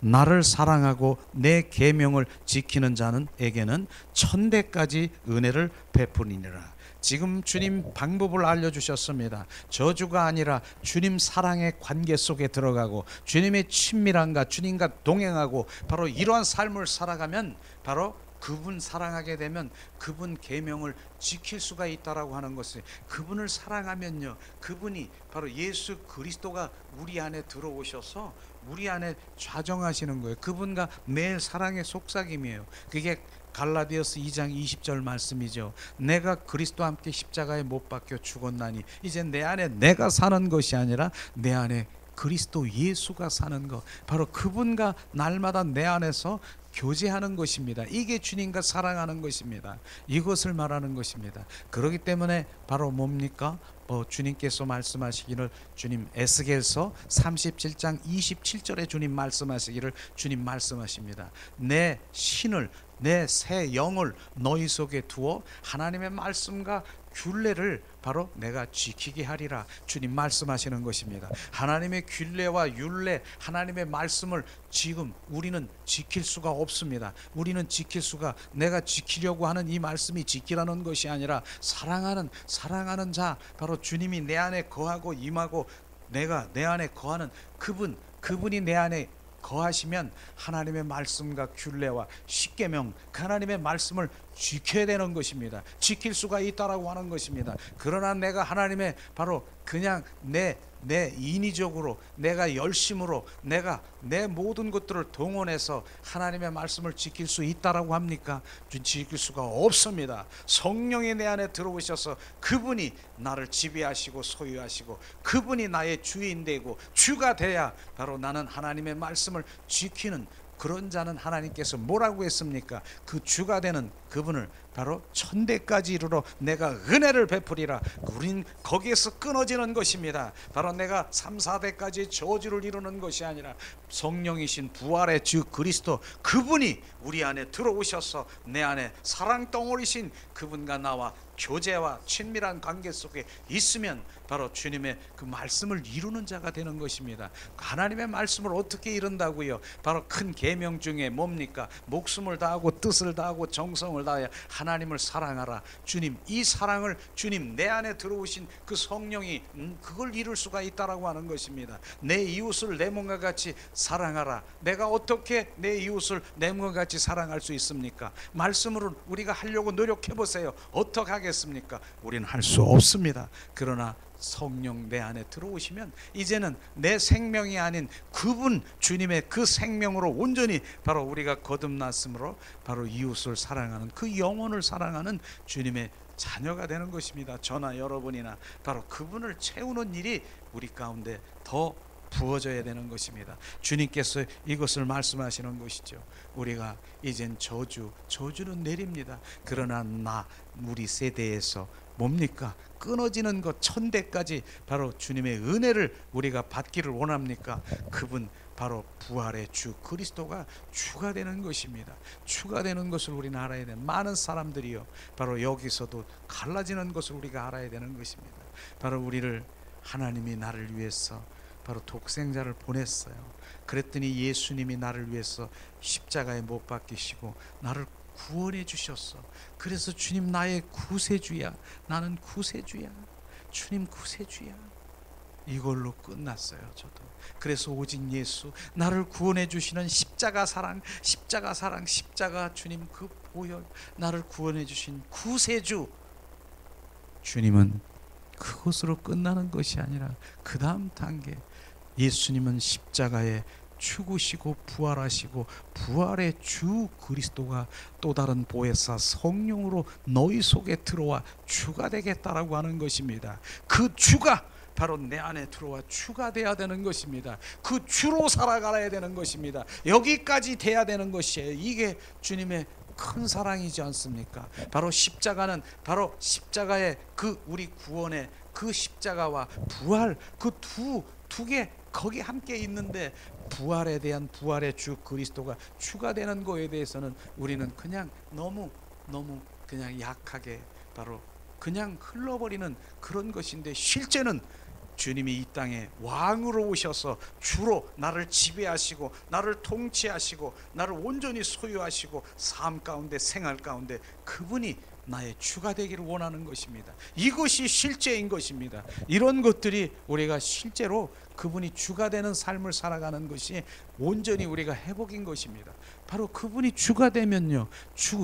나를 사랑하고 내 계명을 지키는 자는에게는 천대까지 은혜를 베푸리니라. 지금 주님 방법을 알려주셨습니다. 저주가 아니라 주님 사랑의 관계 속에 들어가고 주님의 친밀함과 주님과 동행하고 바로 이러한 삶을 살아가면 바로 그분 사랑하게 되면 그분 계명을 지킬 수가 있다라고 하는 것을, 그분을 사랑하면요, 그분이 바로 예수 그리스도가 우리 안에 들어오셔서 우리 안에 좌정하시는 거예요. 그분과 매일 사랑의 속삭임이에요. 그게 갈라디아서 2장 20절 말씀이죠. 내가 그리스도와 함께 십자가에 못 박혀 죽었나니 이제 내 안에 내가 사는 것이 아니라 내 안에 그리스도 예수가 사는 것, 바로 그분과 날마다 내 안에서 교제하는 것입니다. 이게 주님과 사랑하는 것입니다. 이것을 말하는 것입니다. 그렇기 때문에 바로 뭡니까? 주님께서 말씀하시기를, 주님 에스겔서 37장 27절에 주님 말씀하시기를, 주님 말씀하십니다. 내 신을, 내 새 영을 너희 속에 두어 하나님의 말씀과 균례를 바로 내가 지키게 하리라. 주님 말씀하시는 것입니다. 하나님의 균례와 율례, 하나님의 말씀을 지금 우리는 지킬 수가 없습니다. 우리는 지킬 수가, 내가 지키려고 하는 이 말씀이 지키라는 것이 아니라 사랑하는 자, 바로 주님이 내 안에 거하고 임하고 내가 내 안에 거하는 그분이 내 안에 거하시면 하나님의 말씀과 균례와 십계명, 하나님의 말씀을 지켜야 되는 것입니다. 지킬 수가 있다라고 하는 것입니다. 그러나 내가 하나님의 바로 그냥 내 인위적으로, 내가 열심으로, 내가 내 모든 것들을 동원해서 하나님의 말씀을 지킬 수 있다라고 합니까? 지킬 수가 없습니다. 성령이 내 안에 들어오셔서 그분이 나를 지배하시고 소유하시고 그분이 나의 주인 되고 주가 돼야 바로 나는 하나님의 말씀을 지키는 그런 자는 하나님께서 뭐라고 했습니까? 그 주가 되는 그분을 바로 천대까지 이르러 내가 은혜를 베푸리라. 우린 거기에서 끊어지는 것입니다. 바로 내가 3, 4대까지 저주를 이루는 것이 아니라 성령이신 부활의 주 그리스도, 그분이 우리 안에 들어오셔서 내 안에 사랑 덩어리신 그분과 나와 교제와 친밀한 관계 속에 있으면 바로 주님의 그 말씀을 이루는 자가 되는 것입니다. 하나님의 말씀을 어떻게 이룬다고요? 바로 큰 계명 중에 뭡니까? 목숨을 다하고 뜻을 다하고 정성을 다하여 하나님을 사랑하라. 주님, 이 사랑을 주님 내 안에 들어오신 그 성령이 그걸 이룰 수가 있다라고 하는 것입니다. 내 이웃을 내 몸과 같이 사랑하라. 내가 어떻게 내 이웃을 내 몸과 같이 사랑할 수 있습니까? 말씀으로 우리가 하려고 노력해 보세요. 어떻게 하겠습니까? 우리는 할 수 없습니다. 그러나 성령 내 안에 들어오시면 이제는 내 생명이 아닌 그분 주님의 그 생명으로 온전히 바로 우리가 거듭났으므로 바로 이웃을 사랑하는, 그 영혼을 사랑하는 주님의 자녀가 되는 것입니다. 저나 여러분이나 바로 그분을 채우는 일이 우리 가운데 더 부어져야 되는 것입니다. 주님께서 이것을 말씀하시는 것이죠. 우리가 이젠 저주는 내립니다. 그러나 우리 세대에서 뭡니까? 끊어지는 것 천대까지 바로 주님의 은혜를 우리가 받기를 원합니까? 그분 바로 부활의 주 그리스도가 주가 되는 것입니다. 주가 되는 것을 우리는 알아야 돼요. 많은 사람들이요 바로 여기서도 갈라지는 것을 우리가 알아야 되는 것입니다. 바로 우리를 하나님이 나를 위해서 바로 독생자를 보냈어요. 그랬더니 예수님이 나를 위해서 십자가에 못 박히시고 나를 구원해 주셨어. 그래서 주님 나의 구세주야. 나는 구세주야. 주님 구세주야. 이걸로 끝났어요. 저도. 그래서 오직 예수, 나를 구원해 주시는 십자가 사랑, 십자가 주님 그 보혈, 나를 구원해 주신 구세주 주님은 그것으로 끝나는 것이 아니라 그 다음 단계, 예수님은 십자가에 죽으시고 부활하시고 부활의 주 그리스도가 또 다른 보혜사 성령으로 너희 속에 들어와 주가 되겠다라고 하는 것입니다. 그 주가 바로 내 안에 들어와 주가 돼야 되는 것입니다. 그 주로 살아가야 되는 것입니다. 여기까지 돼야 되는 것이에요. 이게 주님의 큰 사랑이지 않습니까? 바로 십자가는 바로 십자가의 그 우리 구원의 그 십자가와 부활, 그 두 두 개 거기 함께 있는데 부활에 대한 부활의 주 그리스도가 추가되는 거에 대해서는 우리는 그냥 너무 그냥 약하게 바로 그냥 흘러버리는 그런 것인데, 실제는 주님이 이 땅에 왕으로 오셔서 주로 나를 지배하시고 나를 통치하시고 나를 온전히 소유하시고 삶 가운데 생활 가운데 그분이 나의 주가 되기를 원하는 것입니다. 이것이 실제인 것입니다. 이런 것들이 우리가 실제로 그분이 주가 되는 삶을 살아가는 것이 온전히 우리가 회복인 것입니다. 바로 그분이 주가 되면요,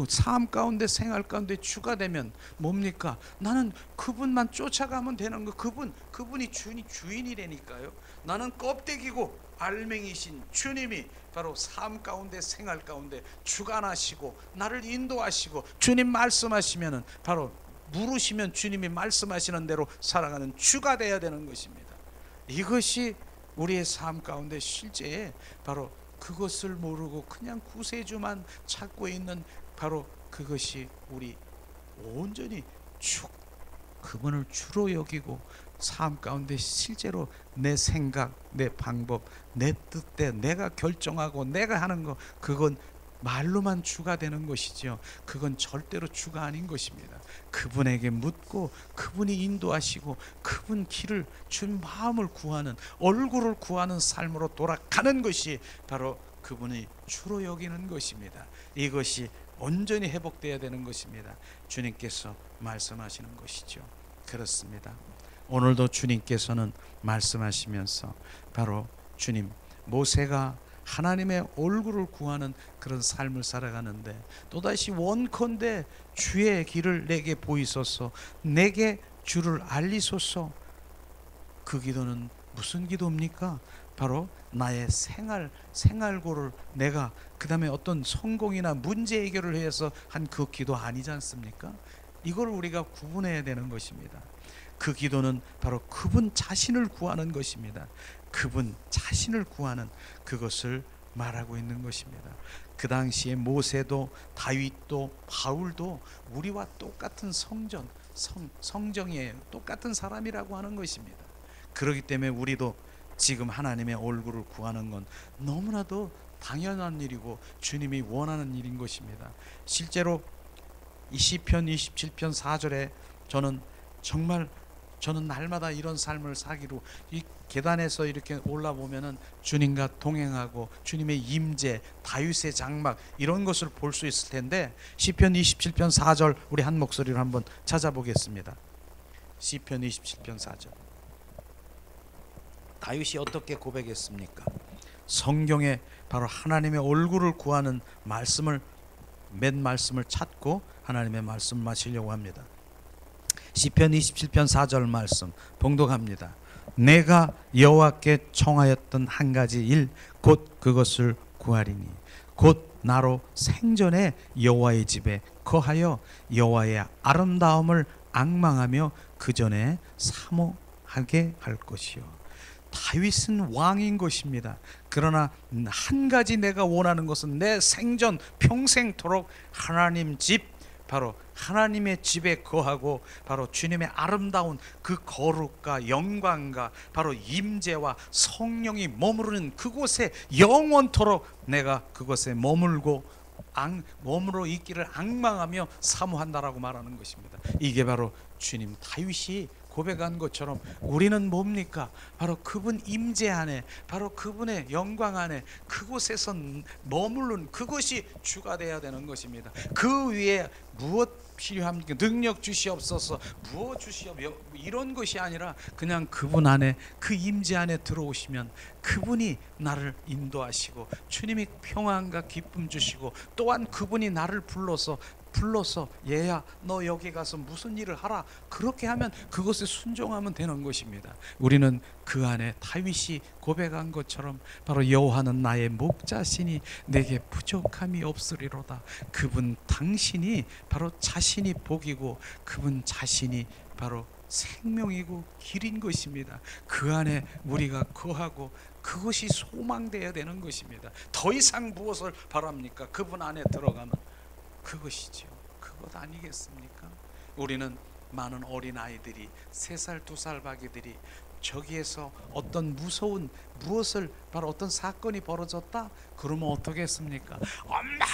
삶 가운데 생활 가운데 주가 되면 뭡니까? 나는 그분만 쫓아가면 되는 거. 그분이 주인이라니까요. 나는 껍데기고 알맹이신 주님이 바로 삶 가운데 생활 가운데 주관하시고 나를 인도하시고, 주님 말씀하시면은 바로 물으시면 주님이 말씀하시는 대로 살아가는 주가 되어야 되는 것입니다. 이것이 우리의 삶 가운데 실제 바로 그것을 모르고 그냥 구세주만 찾고 있는 바로 그것이 우리 온전히 그분을 주로 여기고 삶 가운데 실제로 내 생각, 내 방법, 내 뜻대 내가 결정하고 내가 하는 거, 그건 말로만 주가 되는 것이죠. 그건 절대로 주가 아닌 것입니다. 그분에게 묻고 그분이 인도하시고 그분 길을, 준 마음을 구하는, 얼굴을 구하는 삶으로 돌아가는 것이 바로 그분이 주로 여기는 것입니다. 이것이 온전히 회복되어야 되는 것입니다. 주님께서 말씀하시는 것이죠. 그렇습니다. 오늘도 주님께서는 말씀하시면서 바로 주님, 모세가 하나님의 얼굴을 구하는 그런 삶을 살아가는데 또다시 원컨대 주의 길을 내게 보이소서, 내게 주를 알리소서. 그 기도는 무슨 기도입니까? 바로 나의 생활고를 내가 그 다음에 어떤 성공이나 문제 해결을 해서 한 그 기도 아니지 않습니까? 이걸 우리가 구분해야 되는 것입니다. 그 기도는 바로 그분 자신을 구하는 것입니다. 그분 자신을 구하는 그것을 말하고 있는 것입니다. 그 당시에 모세도 다윗도 바울도 우리와 똑같은 성정이에요. 똑같은 사람이라고 하는 것입니다. 그렇기 때문에 우리도 지금 하나님의 얼굴을 구하는 건 너무나도 당연한 일이고 주님이 원하는 일인 것입니다. 실제로 이 시편 27편 4절에 저는 날마다 이런 삶을 사기로, 이 계단에서 이렇게 올라보면은 주님과 동행하고 주님의 임재, 다윗의 장막 이런 것을 볼 수 있을 텐데, 시편 27편 4절 우리 한 목소리로 한번 찾아보겠습니다. 시편 27편 4절. 다윗이 어떻게 고백했습니까? 성경에 바로 하나님의 얼굴을 구하는 몇 말씀을 찾고 하나님의 말씀을 마치려고 합니다. 시편 27편 4절 말씀 봉독합니다. 내가 여호와께 청하였던 한 가지 일 곧 그것을 구하리니 곧 나로 생전에 여호와의 집에 거하여 여호와의 아름다움을 앙망하며 그 전에 사모하게 할 것이요. 다윗은 왕인 것입니다. 그러나 한 가지 내가 원하는 것은 내 생전 평생토록 하나님 집, 바로 하나님의 집에 거하고 바로 주님의 아름다운 그 거룩과 영광과 바로 임재와 성령이 머무르는 그곳에 영원토록 내가 그곳에 머물러 있기를 앙망하며 사모한다라고 말하는 것입니다. 이게 바로 주님 다윗이 고백한 것처럼 우리는 뭡니까? 바로 그분 임재 안에, 바로 그분의 영광 안에, 그곳에서 머무른 그것이 주가 되어야 되는 것입니다. 그 위에 무엇 필요합니까? 능력 주시옵소서, 무엇 주시옵소서, 이런 것이 아니라 그냥 그분 안에, 그 임재 안에 들어오시면 그분이 나를 인도하시고 주님이 평안과 기쁨 주시고, 또한 그분이 나를 불러서 얘야 너 여기 가서 무슨 일을 하라, 그렇게 하면 그것에 순종하면 되는 것입니다. 우리는 그 안에 다윗이 고백한 것처럼 바로 여호와는 나의 목자시니 내게 부족함이 없으리로다. 그분 당신이 바로 자신이 복이고 그분 자신이 바로 생명이고 길인 것입니다. 그 안에 우리가 거하고 그것이 소망되어야 되는 것입니다. 더 이상 무엇을 바랍니까? 그분 안에 들어가면 그것이죠. 그것 아니겠습니까? 우리는 많은 어린 아이들이 3살 2살 바기들이 저기에서 어떤 무서운 무엇을 바로 어떤 사건이 벌어졌다 그러면 어떻게 했습니까? 엄마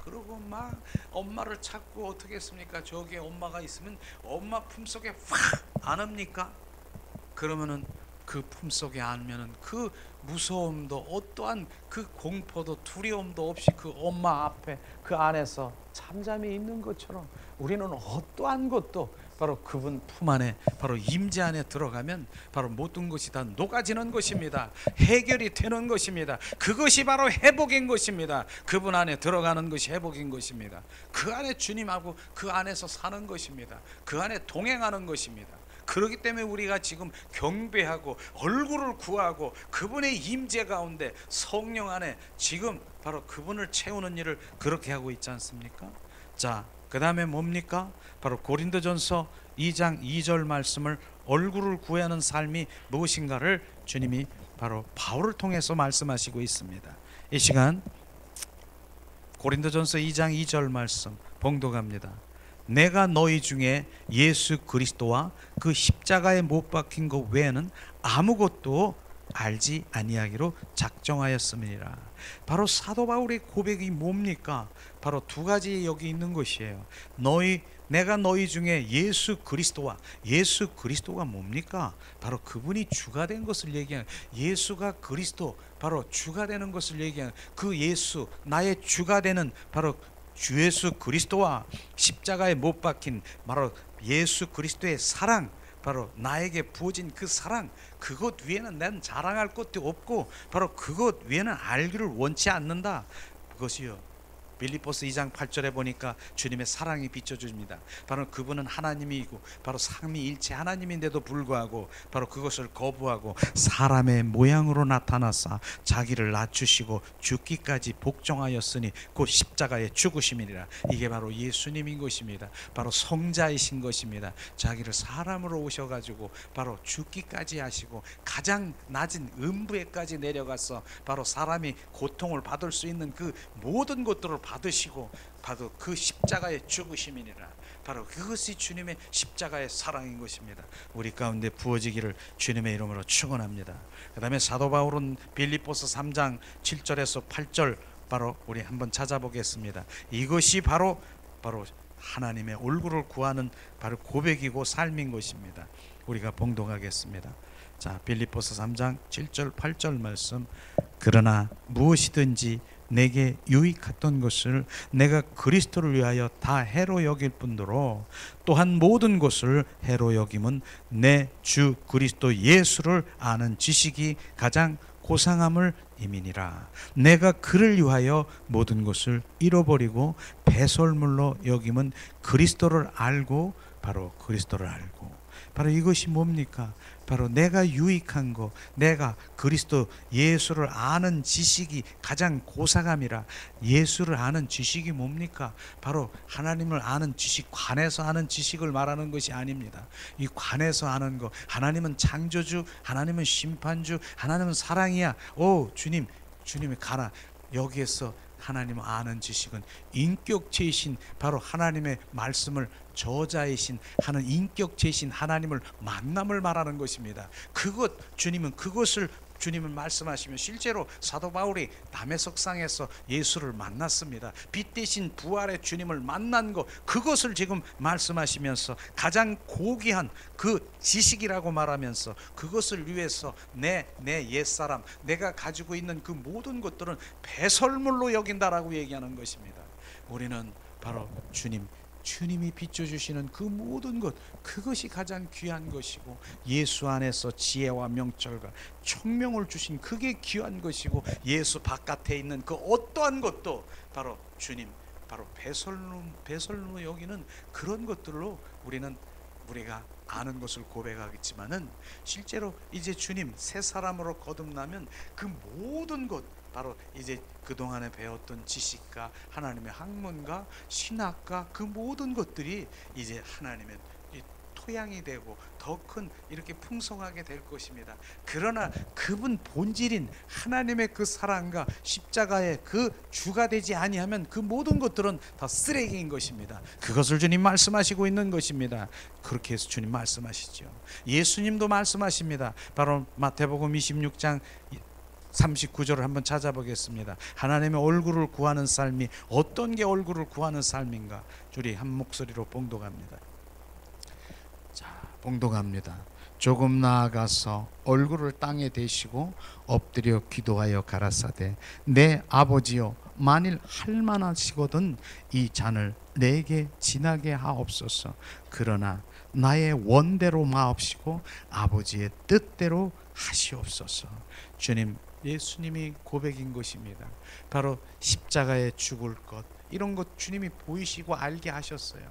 그러고 막 엄마를 찾고 어떻게 했습니까? 저기에 엄마가 있으면 엄마 품속에 확 안읍니까? 그러면은 그 품속에 안면은 그 무서움도 어떠한 그 공포도 두려움도 없이 그 엄마 앞에 그 안에서 잠잠히 있는 것처럼 우리는 어떠한 것도 바로 그분 품 안에 바로 임재 안에 들어가면 바로 모든 것이 다 녹아지는 것입니다. 해결이 되는 것입니다. 그것이 바로 회복인 것입니다. 그분 안에 들어가는 것이 회복인 것입니다. 그 안에 주님하고 그 안에서 사는 것입니다. 그 안에 동행하는 것입니다. 그렇기 때문에 우리가 지금 경배하고 얼굴을 구하고 그분의 임재 가운데 성령 안에 지금 바로 그분을 채우는 일을 그렇게 하고 있지 않습니까? 자, 그 다음에 뭡니까? 바로 고린도전서 2장 2절 말씀을 얼굴을 구하는 삶이 무엇인가를 주님이 바로 바울을 통해서 말씀하시고 있습니다. 이 시간 고린도전서 2장 2절 말씀 봉독합니다. 내가 너희 중에 예수 그리스도와 그 십자가에 못 박힌 것 외에는 아무것도 알지 아니하기로 작정하였음이니라. 바로 사도 바울의 고백이 뭡니까? 바로 2가지 여기 있는 것이에요. 내가 너희 중에 예수 그리스도가 뭡니까? 바로 그분이 주가 된 것을 얘기하는, 예수가 그리스도 바로 주가 되는 것을 얘기하는 그 예수, 나의 주가 되는 바로 주 예수 그리스도와 십자가에 못 박힌 바로 예수 그리스도의 사랑, 바로 나에게 부어진 그 사랑, 그것 위에는 난 자랑할 것도 없고 바로 그것 위에는 알기를 원치 않는다. 그것이요, 빌립보서 2장 8절에 보니까 주님의 사랑이 비춰줍니다. 바로 그분은 하나님이고 바로 삼위일체 하나님인데도 불구하고 바로 그것을 거부하고 사람의 모양으로 나타나사 자기를 낮추시고 죽기까지 복종하였으니 곧 십자가에 죽으심이니라. 이게 바로 예수님인 것입니다. 바로 성자이신 것입니다. 자기를 사람으로 오셔가지고 바로 죽기까지 하시고 가장 낮은 음부에까지 내려가서 바로 사람이 고통을 받을 수 있는 그 모든 것들을 받으시고 바로 그 십자가의 죽으심이니라. 바로 그것이 주님의 십자가의 사랑인 것입니다. 우리 가운데 부어지기를 주님의 이름으로 축원합니다. 그 다음에 사도 바울은 빌립보서 3장 7절에서 8절 바로 우리 한번 찾아보겠습니다. 이것이 바로 하나님의 얼굴을 구하는 바로 고백이고 삶인 것입니다. 우리가 봉독하겠습니다. 자, 빌립보서 3장 7절 8절 말씀. 그러나 무엇이든지 내게 유익했던 것을 내가 그리스도를 위하여 다 해로 여길 뿐더러 또한 모든 것을 해로 여김은 내 주 그리스도 예수를 아는 지식이 가장 고상함을 임이니라. 내가 그를 위하여 모든 것을 잃어버리고 배설물로 여김은 그리스도를 알고 바로 그리스도를 알고. 바로 이것이 뭡니까? 바로 내가 유익한 것, 내가 그리스도 예수를 아는 지식이 가장 고상함이라. 예수를 아는 지식이 뭡니까? 바로 하나님을 아는 지식, 관에서 아는 지식을 말하는 것이 아닙니다. 이 관에서 아는 것, 하나님은 창조주, 하나님은 심판주, 하나님은 사랑이야. 오 주님이 가라. 여기에서 하나님을 아는 지식은 인격체이신 바로 하나님의 말씀을 저자이신 하는 인격체이신 하나님을 만남을 말하는 것입니다. 주님은 말씀하시면 실제로 사도 바울이 다메섹상에서 예수를 만났습니다. 빛 대신 부활의 주님을 만난 것, 그것을 지금 말씀하시면서 가장 고귀한 그 지식이라고 말하면서 그것을 위해서 내 옛사람, 내가 가지고 있는 그 모든 것들은 배설물로 여긴다라고 얘기하는 것입니다. 우리는 바로 주님이 비춰주시는 그 모든 것, 그것이 가장 귀한 것이고 예수 안에서 지혜와 명철과 총명을 주신 그게 귀한 것이고 예수 바깥에 있는 그 어떠한 것도 바로 주님, 바로 배설로 여기는 그런 것들로 우리가 아는 것을 고백하겠지만은 실제로 이제 주님 새 사람으로 거듭나면 그 모든 것, 바로 이제 그동안에 배웠던 지식과 하나님의 학문과 신학과 그 모든 것들이 이제 하나님의 소양이 되고 더 큰 이렇게 풍성하게 될 것입니다. 그러나 그분 본질인 하나님의 그 사랑과 십자가의 그 주가 되지 아니하면 그 모든 것들은 다 쓰레기인 것입니다. 그것을 주님 말씀하시고 있는 것입니다. 그렇게 해서 주님 말씀하시죠. 예수님도 말씀하십니다. 바로 마태복음 26장 39절을 한번 찾아보겠습니다. 하나님의 얼굴을 구하는 삶이 어떤 게 얼굴을 구하는 삶인가? 우리 한 목소리로 봉독합니다. 자, 봉독합니다. 조금 나아가서 얼굴을 땅에 대시고 엎드려 기도하여 가라사대 내 아버지여 만일 할만하시거든 이 잔을 내게 지나게 하옵소서. 그러나 나의 원대로 마옵시고 아버지의 뜻대로 하시옵소서. 주님, 예수님이 고백인 것입니다. 바로 십자가에 죽을 것, 이런 것 주님이 보이시고 알게 하셨어요.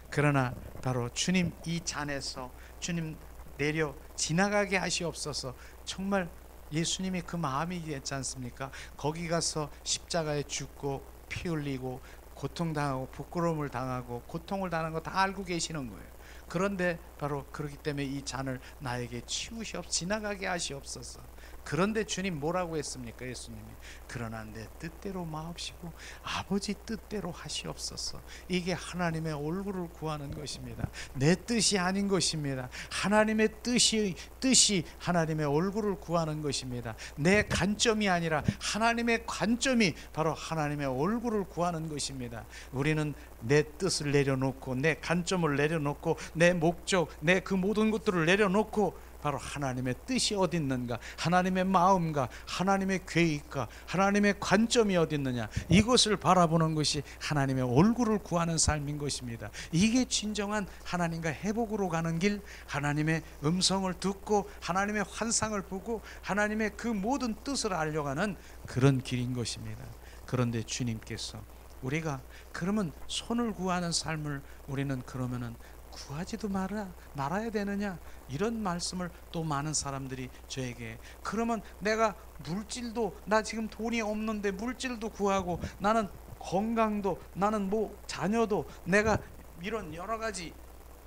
그러나 바로 주님 이 잔에서 주님 내려 지나가게 하시옵소서. 정말 예수님이 그 마음이 있지 않습니까? 거기 가서 십자가에 죽고 피 흘리고 고통당하고 부끄러움을 당하고 고통을 당하는 거 다 알고 계시는 거예요. 그런데 바로 그렇기 때문에 이 잔을 나에게 지나가게 하시옵소서. 그런데 주님 뭐라고 했습니까? 예수님이 그러나 내 뜻대로 마옵시고 아버지 뜻대로 하시옵소서. 이게 하나님의 얼굴을 구하는 것입니다. 내 뜻이 아닌 것입니다. 하나님의 뜻이 하나님의 얼굴을 구하는 것입니다. 내 관점이 아니라 하나님의 관점이 바로 하나님의 얼굴을 구하는 것입니다. 우리는 내 뜻을 내려놓고 내 관점을 내려놓고 내 목적, 내 그 모든 것들을 내려놓고 바로 하나님의 뜻이 어디 있는가, 하나님의 마음과 하나님의 계획과 하나님의 관점이 어디 있느냐, 이것을 바라보는 것이 하나님의 얼굴을 구하는 삶인 것입니다. 이게 진정한 하나님과 회복으로 가는 길, 하나님의 음성을 듣고 하나님의 환상을 보고 하나님의 그 모든 뜻을 알려가는 그런 길인 것입니다. 그런데 주님께서 우리가 그러면 손을 구하는 삶을 우리는 그러면은 구하지도 말아야 되느냐, 이런 말씀을 또 많은 사람들이 저에게, 그러면 내가 물질도, 나 지금 돈이 없는데 물질도 구하고 나는 건강도, 나는 뭐 자녀도, 내가 이런 여러 가지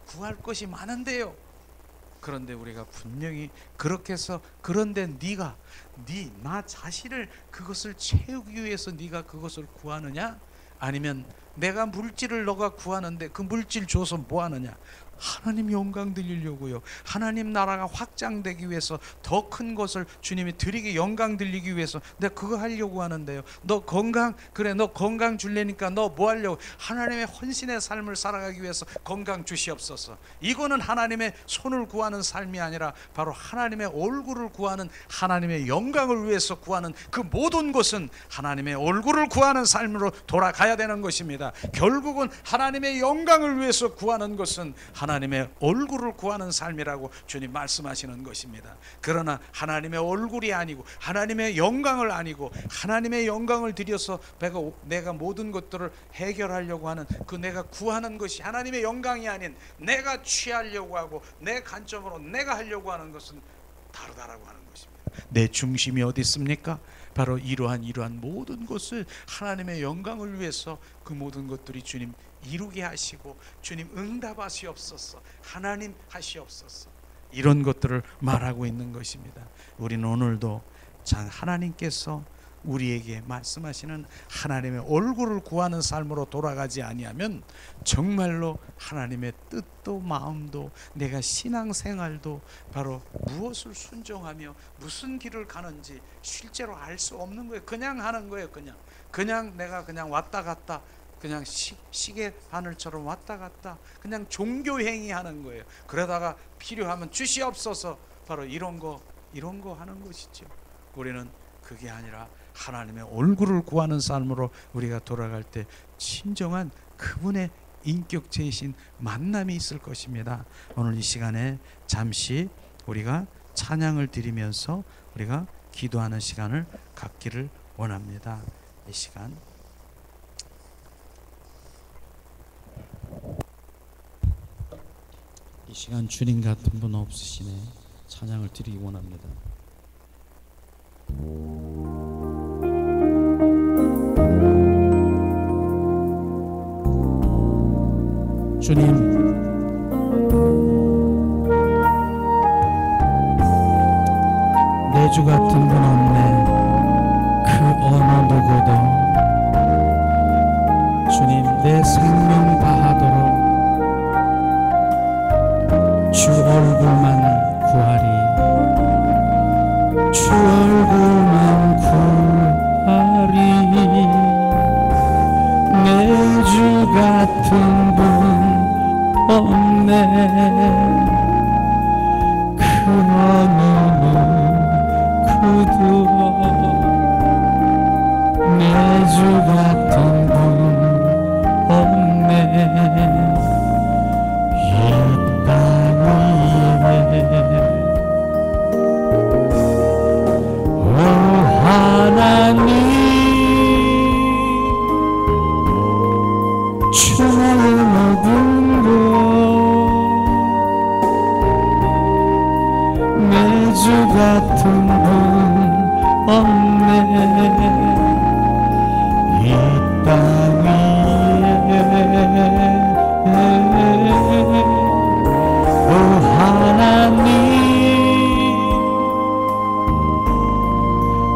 구할 것이 많은데요. 그런데 우리가 분명히 그렇게 해서, 그런데 나 자신을 그것을 채우기 위해서 네가 그것을 구하느냐? 아니면 내가 물질을 너가 구하는데 그 물질 줘서 뭐 하느냐? 하나님 영광 드리려고요. 하나님 나라가 확장되기 위해서 더 큰 것을 주님이 드리기, 영광 드리기 위해서 내가 그거 하려고 하는데요. 너 건강, 그래 너 건강 줄래니까 너 뭐 하려고? 하나님의 헌신의 삶을 살아가기 위해서 건강 주시옵소서. 이거는 하나님의 손을 구하는 삶이 아니라 바로 하나님의 얼굴을 구하는, 하나님의 영광을 위해서 구하는 그 모든 것은 하나님의 얼굴을 구하는 삶으로 돌아가야 되는 것입니다. 결국은 하나님의 영광을 위해서 구하는 것은 하나님의 얼굴을 구하는 삶이라고 주님 말씀하시는 것입니다. 그러나 하나님의 얼굴이 아니고 하나님의 영광을 아니고 하나님의 영광을 들여서 내가 모든 것들을 해결하려고 하는, 그 내가 구하는 것이 하나님의 영광이 아닌 내가 취하려고 하고 내 관점으로 내가 하려고 하는 것은 다르다라고 하는 것입니다. 내 중심이 어디 있습니까? 바로 이러한 모든 것을 하나님의 영광을 위해서 그 모든 것들이 주님 이루게 하시고, 주님 응답하시옵소서, 하나님 하시옵소서, 이런 것들을 말하고 있는 것입니다. 우리는 오늘도 하나님께서 우리에게 말씀하시는 하나님의 얼굴을 구하는 삶으로 돌아가지 아니하면 정말로 하나님의 뜻도 마음도 내가 신앙생활도 바로 무엇을 순종하며 무슨 길을 가는지 실제로 알 수 없는 거예요. 그냥 하는 거예요. 그냥 내가 그냥 왔다 갔다, 그냥 시계 바늘처럼 왔다 갔다 그냥 종교 행위하는 거예요. 그러다가 필요하면 주시옵소서, 바로 이런 거 하는 것이죠. 우리는 그게 아니라 하나님의 얼굴을 구하는 삶으로 우리가 돌아갈 때 진정한 그분의 인격체이신 만남이 있을 것입니다. 오늘 이 시간에 잠시 우리가 찬양을 드리면서 우리가 기도하는 시간을 갖기를 원합니다. 이 시간 주님 같은 분 없으시네. 찬양을 드리기 원합니다. 주님, 주 같은 분 없네. 그 어느 누구도. 주님, 내 생명 다하도록 주 얼굴만 구하리. 주 얼굴만 구하리. 내 주 같은 분 없네. 그 어느 누구도 내 주 같은 분 없네. 이 땅 위에 오 하나님, 주 나의 모든 것, 내 주 같은 분 없네. 이 땅 위에 오 하나님,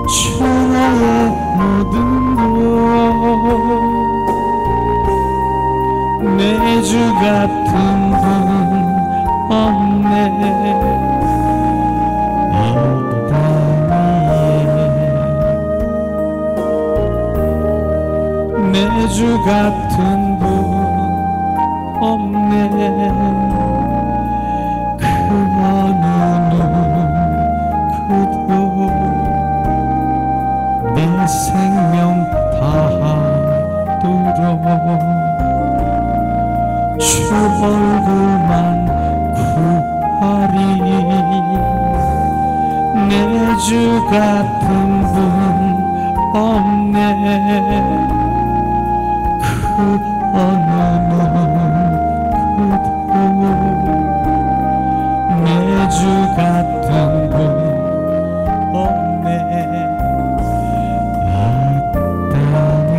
주 나의 모든 것, 내 주 같은 분 없네. 이 땅 위에 내 주 같은 분 없네. 그 어느 누구도 내 생명 다하도록 주 얼굴만 구하리. 내 주 같은 분 없네. 그 어느 누구도 내 주 같은 분 없네. 이 땅 위에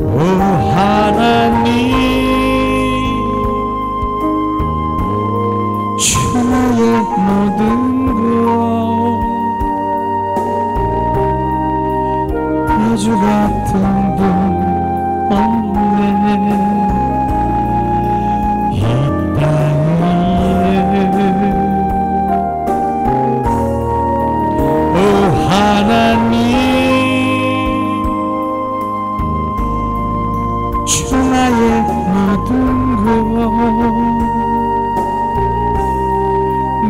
오 하나님, 주 나의 모든 것, 내 주 같은 분 없네. 이 땅 위에 오 하나님, 주 나의 모든 것,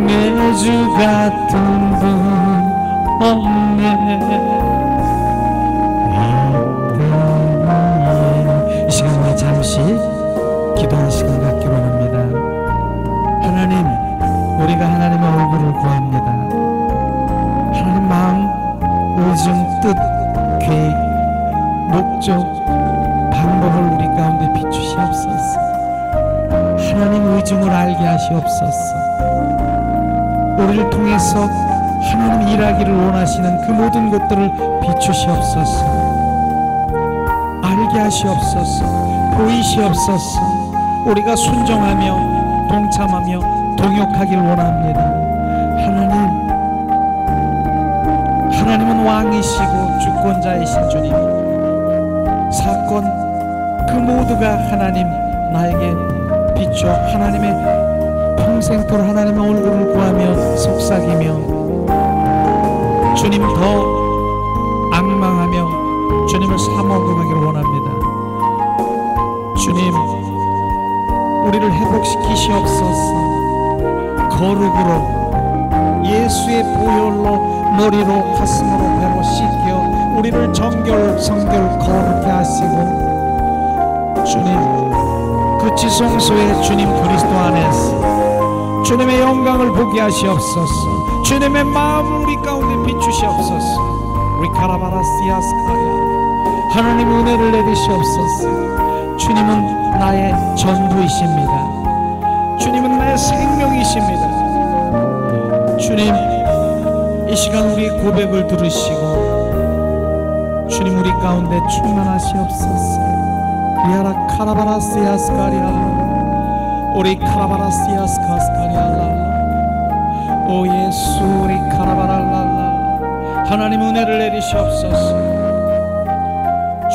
내 주 같은 분 없네. 이 시간에 잠시 기도하는 시간 갖기로 합니다. 하나님, 우리가 하나님의 얼굴을 구합니다. 하나님 마음, 의중, 뜻, 계획, 목적, 방법을 우리 가운데 비추시옵소서. 하나님 의중을 알게 하시옵소서. 우리를 통해서 하나님 일하기를 원하시는 그 모든 것들을 비추시옵소서. 알게 하시옵소서. 보이시옵소서. 우리가 순종하며 동참하며 동역하길 원합니다. 하나님은 왕이시고 주권자이신 주님, 사건 그 모두가 하나님 나에게 비춰 하나님의 평생토록 하나님의 얼굴을 구하며 속삭이며 주님 더 앙망하며 주님을 사모하기를 원합니다. 주님, 우리를 회복시키시옵소서. 거룩으로 예수의 보혈로 머리로 가슴으로 배로 씻겨 우리를 정결 성결 거룩게 하시고 주님, 그 지성소에 주님 그리스도 안에서 주님의 영광을 보게 하시옵소서. 주님의 마음을 우리 가운데 비추시옵소서. 리카라바라시아스카야, 하나님 은혜를 내리시옵소서. 주님은 나의 전부이십니다. 주님은 나의 생명이십니다. 주님, 이 시간 우리의 고백을 들으시고 주님 우리 가운데 충만하시옵소서. 리아라 카라바라시아스카리아, 우리 카라바라시아스 카스카리알라 오 예수 우리 카라바랄랄라 하나님 은혜를 내리시옵소서.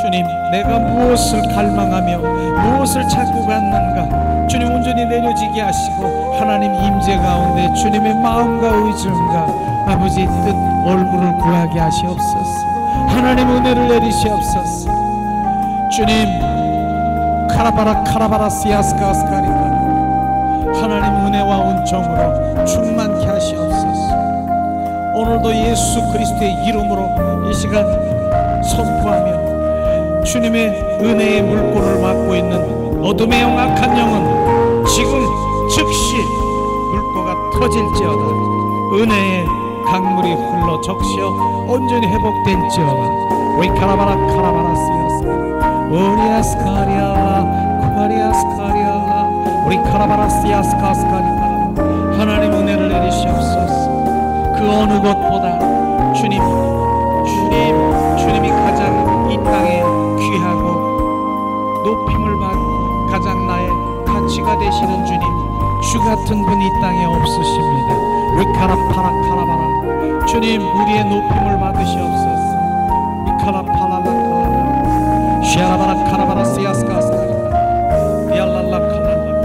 주님 내가 무엇을 갈망하며 무엇을 찾고 갔는가 주님 온전히 내려지게 하시고 하나님 임재 가운데 주님의 마음과 의중과 아버지 뜻 얼굴을 구하게 하시옵소서. 하나님 은혜를 내리시옵소서. 주님 카라바라 시아스카스카리카 하나님 은혜와 은총으로 충만케 하시옵소서. 오늘도 예수 그리스도의 이름으로 이 시간 선포하며 주님의 은혜의 물꼬를 막고 있는 어둠의 영 악한 영은 지금 즉시 물꼬가 터질지어다. 은혜의 강물이 흘러 적시어 온전히 회복될지어다. 우리 카라바라 시아스카 오리아스카리알라 코리아스카리알라 우리 카라바라 시아스카스카리카 하나님 은혜를 내리시옵소서. 그 어느 것보다 주님이 가장 이 땅에 귀하고 높임을 받고 가장 나의 가치가 되시는 주님 주 같은 분 이 땅에 없으십니다. 리카라파라카라바라 주님 우리의 높임을 받으시옵소서. 리카라파라라카라바라 시아라바라 카라바라 시아스카스카리카 리알랄라칼랄라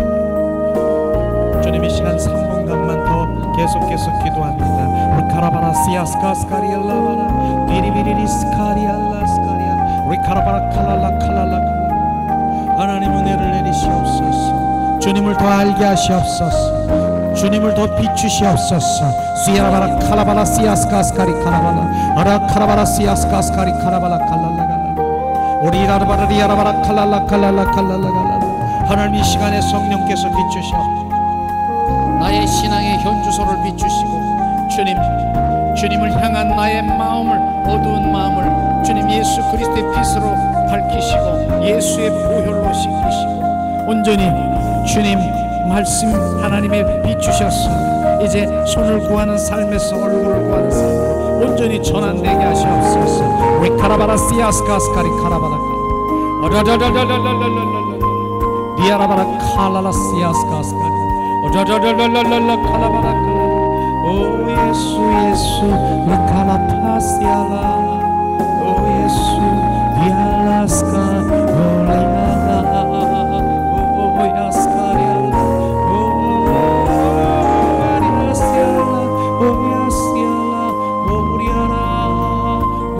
주님 이 시간 3분간만 더 계속해서 기도합니다. 리카라바라 시아스카스카리알라바라 비리비리리스카리알라스카리아 리카라바라 칼랄라 칼랄라 하나님 은혜를 내리시옵소서. 주님을 더 알게 하시옵소서. 주님을 더 비추시옵소서. 시아라바라 칼라바라 시아스카스카리 카라바라 아라 카라바라 시아스카스카리 카라바라 칼랄라갈라 우리 라바라 리아라바라 칼랄라 칼랄라 칼랄라갈라 하나님 이 시간에 성령께서 비추시옵소서. 나의 신앙의 현주소를 비추시고 주님을 향한 나의 마음을 어두운 마음을 주님 예수 그리스도의 빛으로 밝히시고 예수의 보혈로 씻기시고 온전히 주님 말씀 하나님의 비추셔서 이제 손을 구하는 삶에서 얼굴을 구하는 삶 온전히 전환되게 하시옵소서. 우리 카라바라 시아스카스카리 카라바라 리아라바라 칼라라 시아스카스카리 칼라바라 오 예수 리카라파시아라 오 예수 리알라스카 오리아라 오 야스카리알라 오 아리아시알라 오 야시알라 오리아라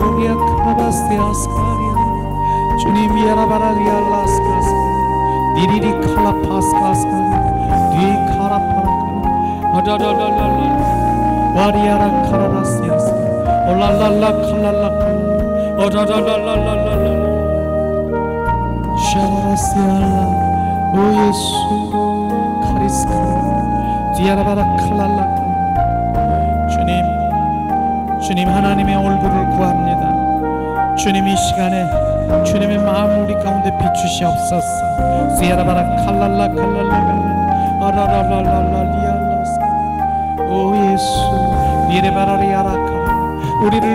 오리아카바시아스카리아 주님 미아라바라 리알라스카스 니리리 칼라파스카스카리 리카라파라카 아다다다다다 와리아라 카라라시아스 올랄랄라 칼랄라 오다다다다다다 샤라라시알라 오 예수 카리스카 디아라바라 칼랄라 주님 하나님의 얼굴을 구합니다. 주님 이 시간에 주님의 마음 우리 가운데 비추시옵소서. 디아라바라 칼랄라 아라라라라라 리알라스 오 예수 니레바라리아라카 우리를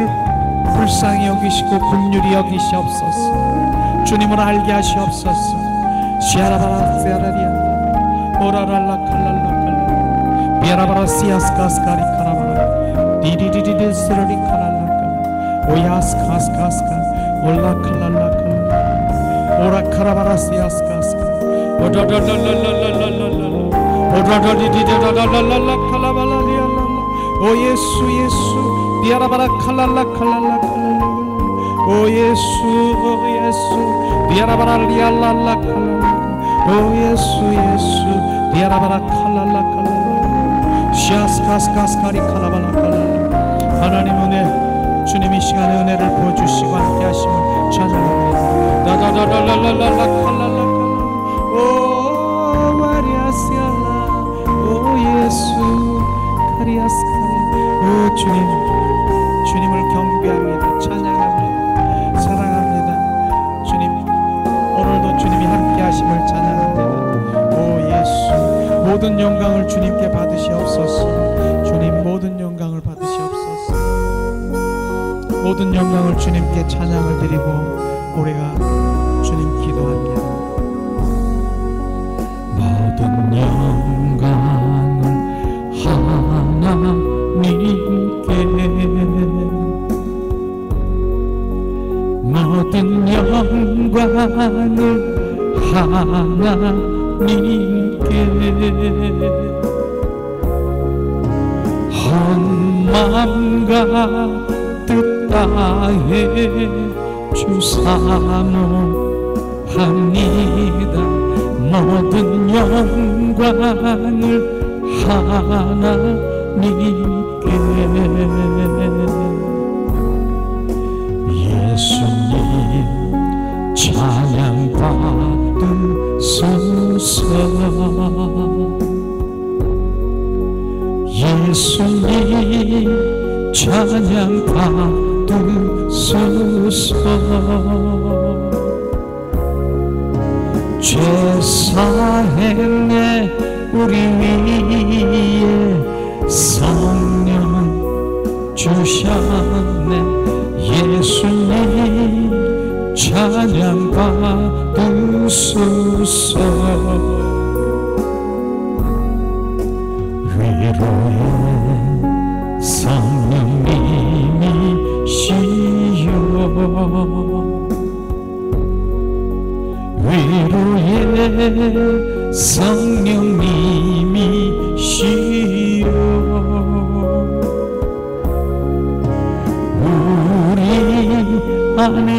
불쌍히 여기시고 긍휼히 여기시옵소서. 주님을 알게 하시옵소서. 시아라바라 시아라리아 오라랄라 칼랄라 비아라바라 시아스카스카리 카라바라 디디디디디스라리 칼랄라 오야스카스카스카 올라 칼랄라 오라 카라바라 시아스카스카 오다다다라라라라라 오다다디디다라라라라 칼라발라리알라 오 예수 디아라바라 칼랄라 오 예수 디아라바라 리알랄라 오 예수 디아라바라 칼랄라 시아스카스카스카리 칼라발라 하나님 은혜 주님 이 시간에 은혜를 부어주시고 함께 하심을 찬양합니다. 다다다라라라라 칼랄라 오 마리아시알라 오 예수 카리아스카리 오 주님을 경배합니다. 찬양합니다. 사랑합니다. 주님 오늘도 주님이 함께 하심을 찬양합니다. 오 예수 모든 영광을 주님께 받으시옵소서. 주님 모든 영광을 받으시옵소서. 모든 영광을 주님께 찬양을 드리고 우리가 주님 기도합니다. 모든 하나님께 온 마음과 뜻 다해 주사모합니다. 모든 영광을 하나님께. 예수님 찬양 받으소서. 예수님 찬양 받으소서. 죄사했네 우리 위에 성령 주셨네. 예수님 찬양 받으소서. 위로의 성령님이시여 위로의 성령님이시여 우리 안에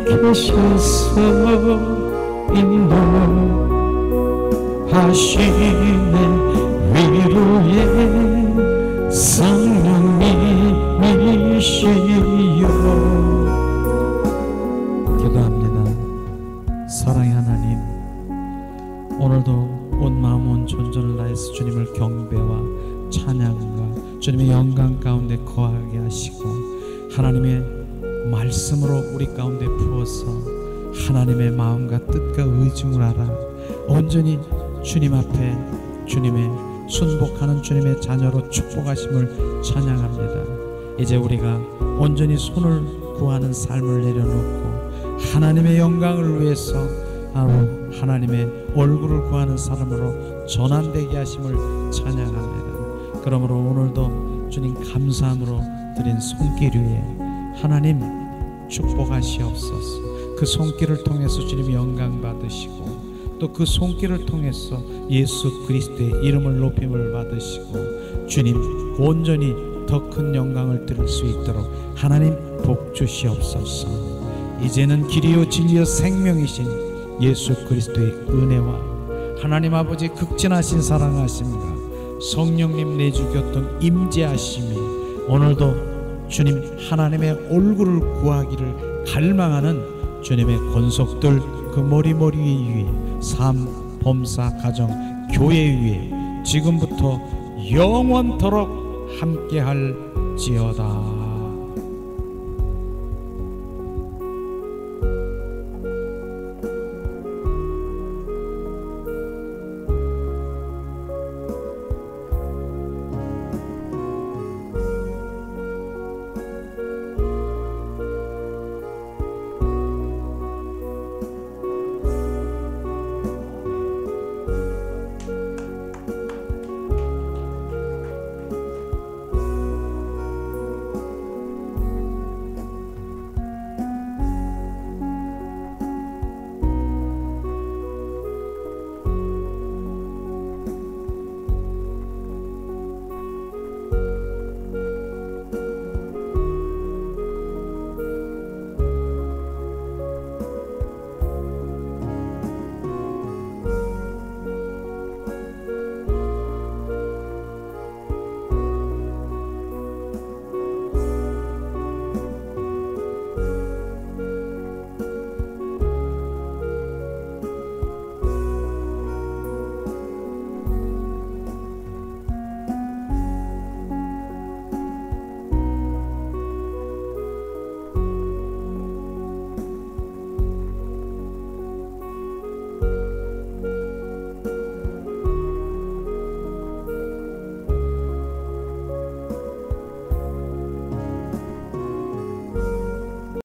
계셔서 인도하시네. 위로의 성령님이시여. 기도합니다. 사랑의 하나님, 오늘도 온 마음 온 존재를 다해서 주님을 경배와 찬양과 주님의 영광 가운데 거하게 하시고 하나님의 말씀으로 우리 가운데 부어서 하나님의 마음과 뜻과 의중을 알아 온전히 주님 앞에 주님의 순복하는 주님의 자녀로 축복하심을 찬양합니다. 이제 우리가 온전히 손을 구하는 삶을 내려놓고 하나님의 영광을 위해서 하나님의 얼굴을 구하는 사람으로 전환되게 하심을 찬양합니다. 그러므로 오늘도 주님 감사함으로 드린 손길 위에 하나님 축복하시옵소서. 그 손길을 통해서 주님의 영광 받으시고 또 그 손길을 통해서 예수 그리스도의 이름을 높임을 받으시고 주님 온전히 더 큰 영광을 드릴 수 있도록 하나님 복 주시옵소서. 이제는 길이요 진리요 생명이신 예수 그리스도의 은혜와 하나님 아버지 극진하신 사랑하심과 성령님 내주교통 임재하심이 오늘도 주님 하나님의 얼굴을 구하기를 갈망하는 주님의 권속들 그 머리 위에 삶, 범사, 가정, 교회 위에 지금부터 영원토록 함께할지어다.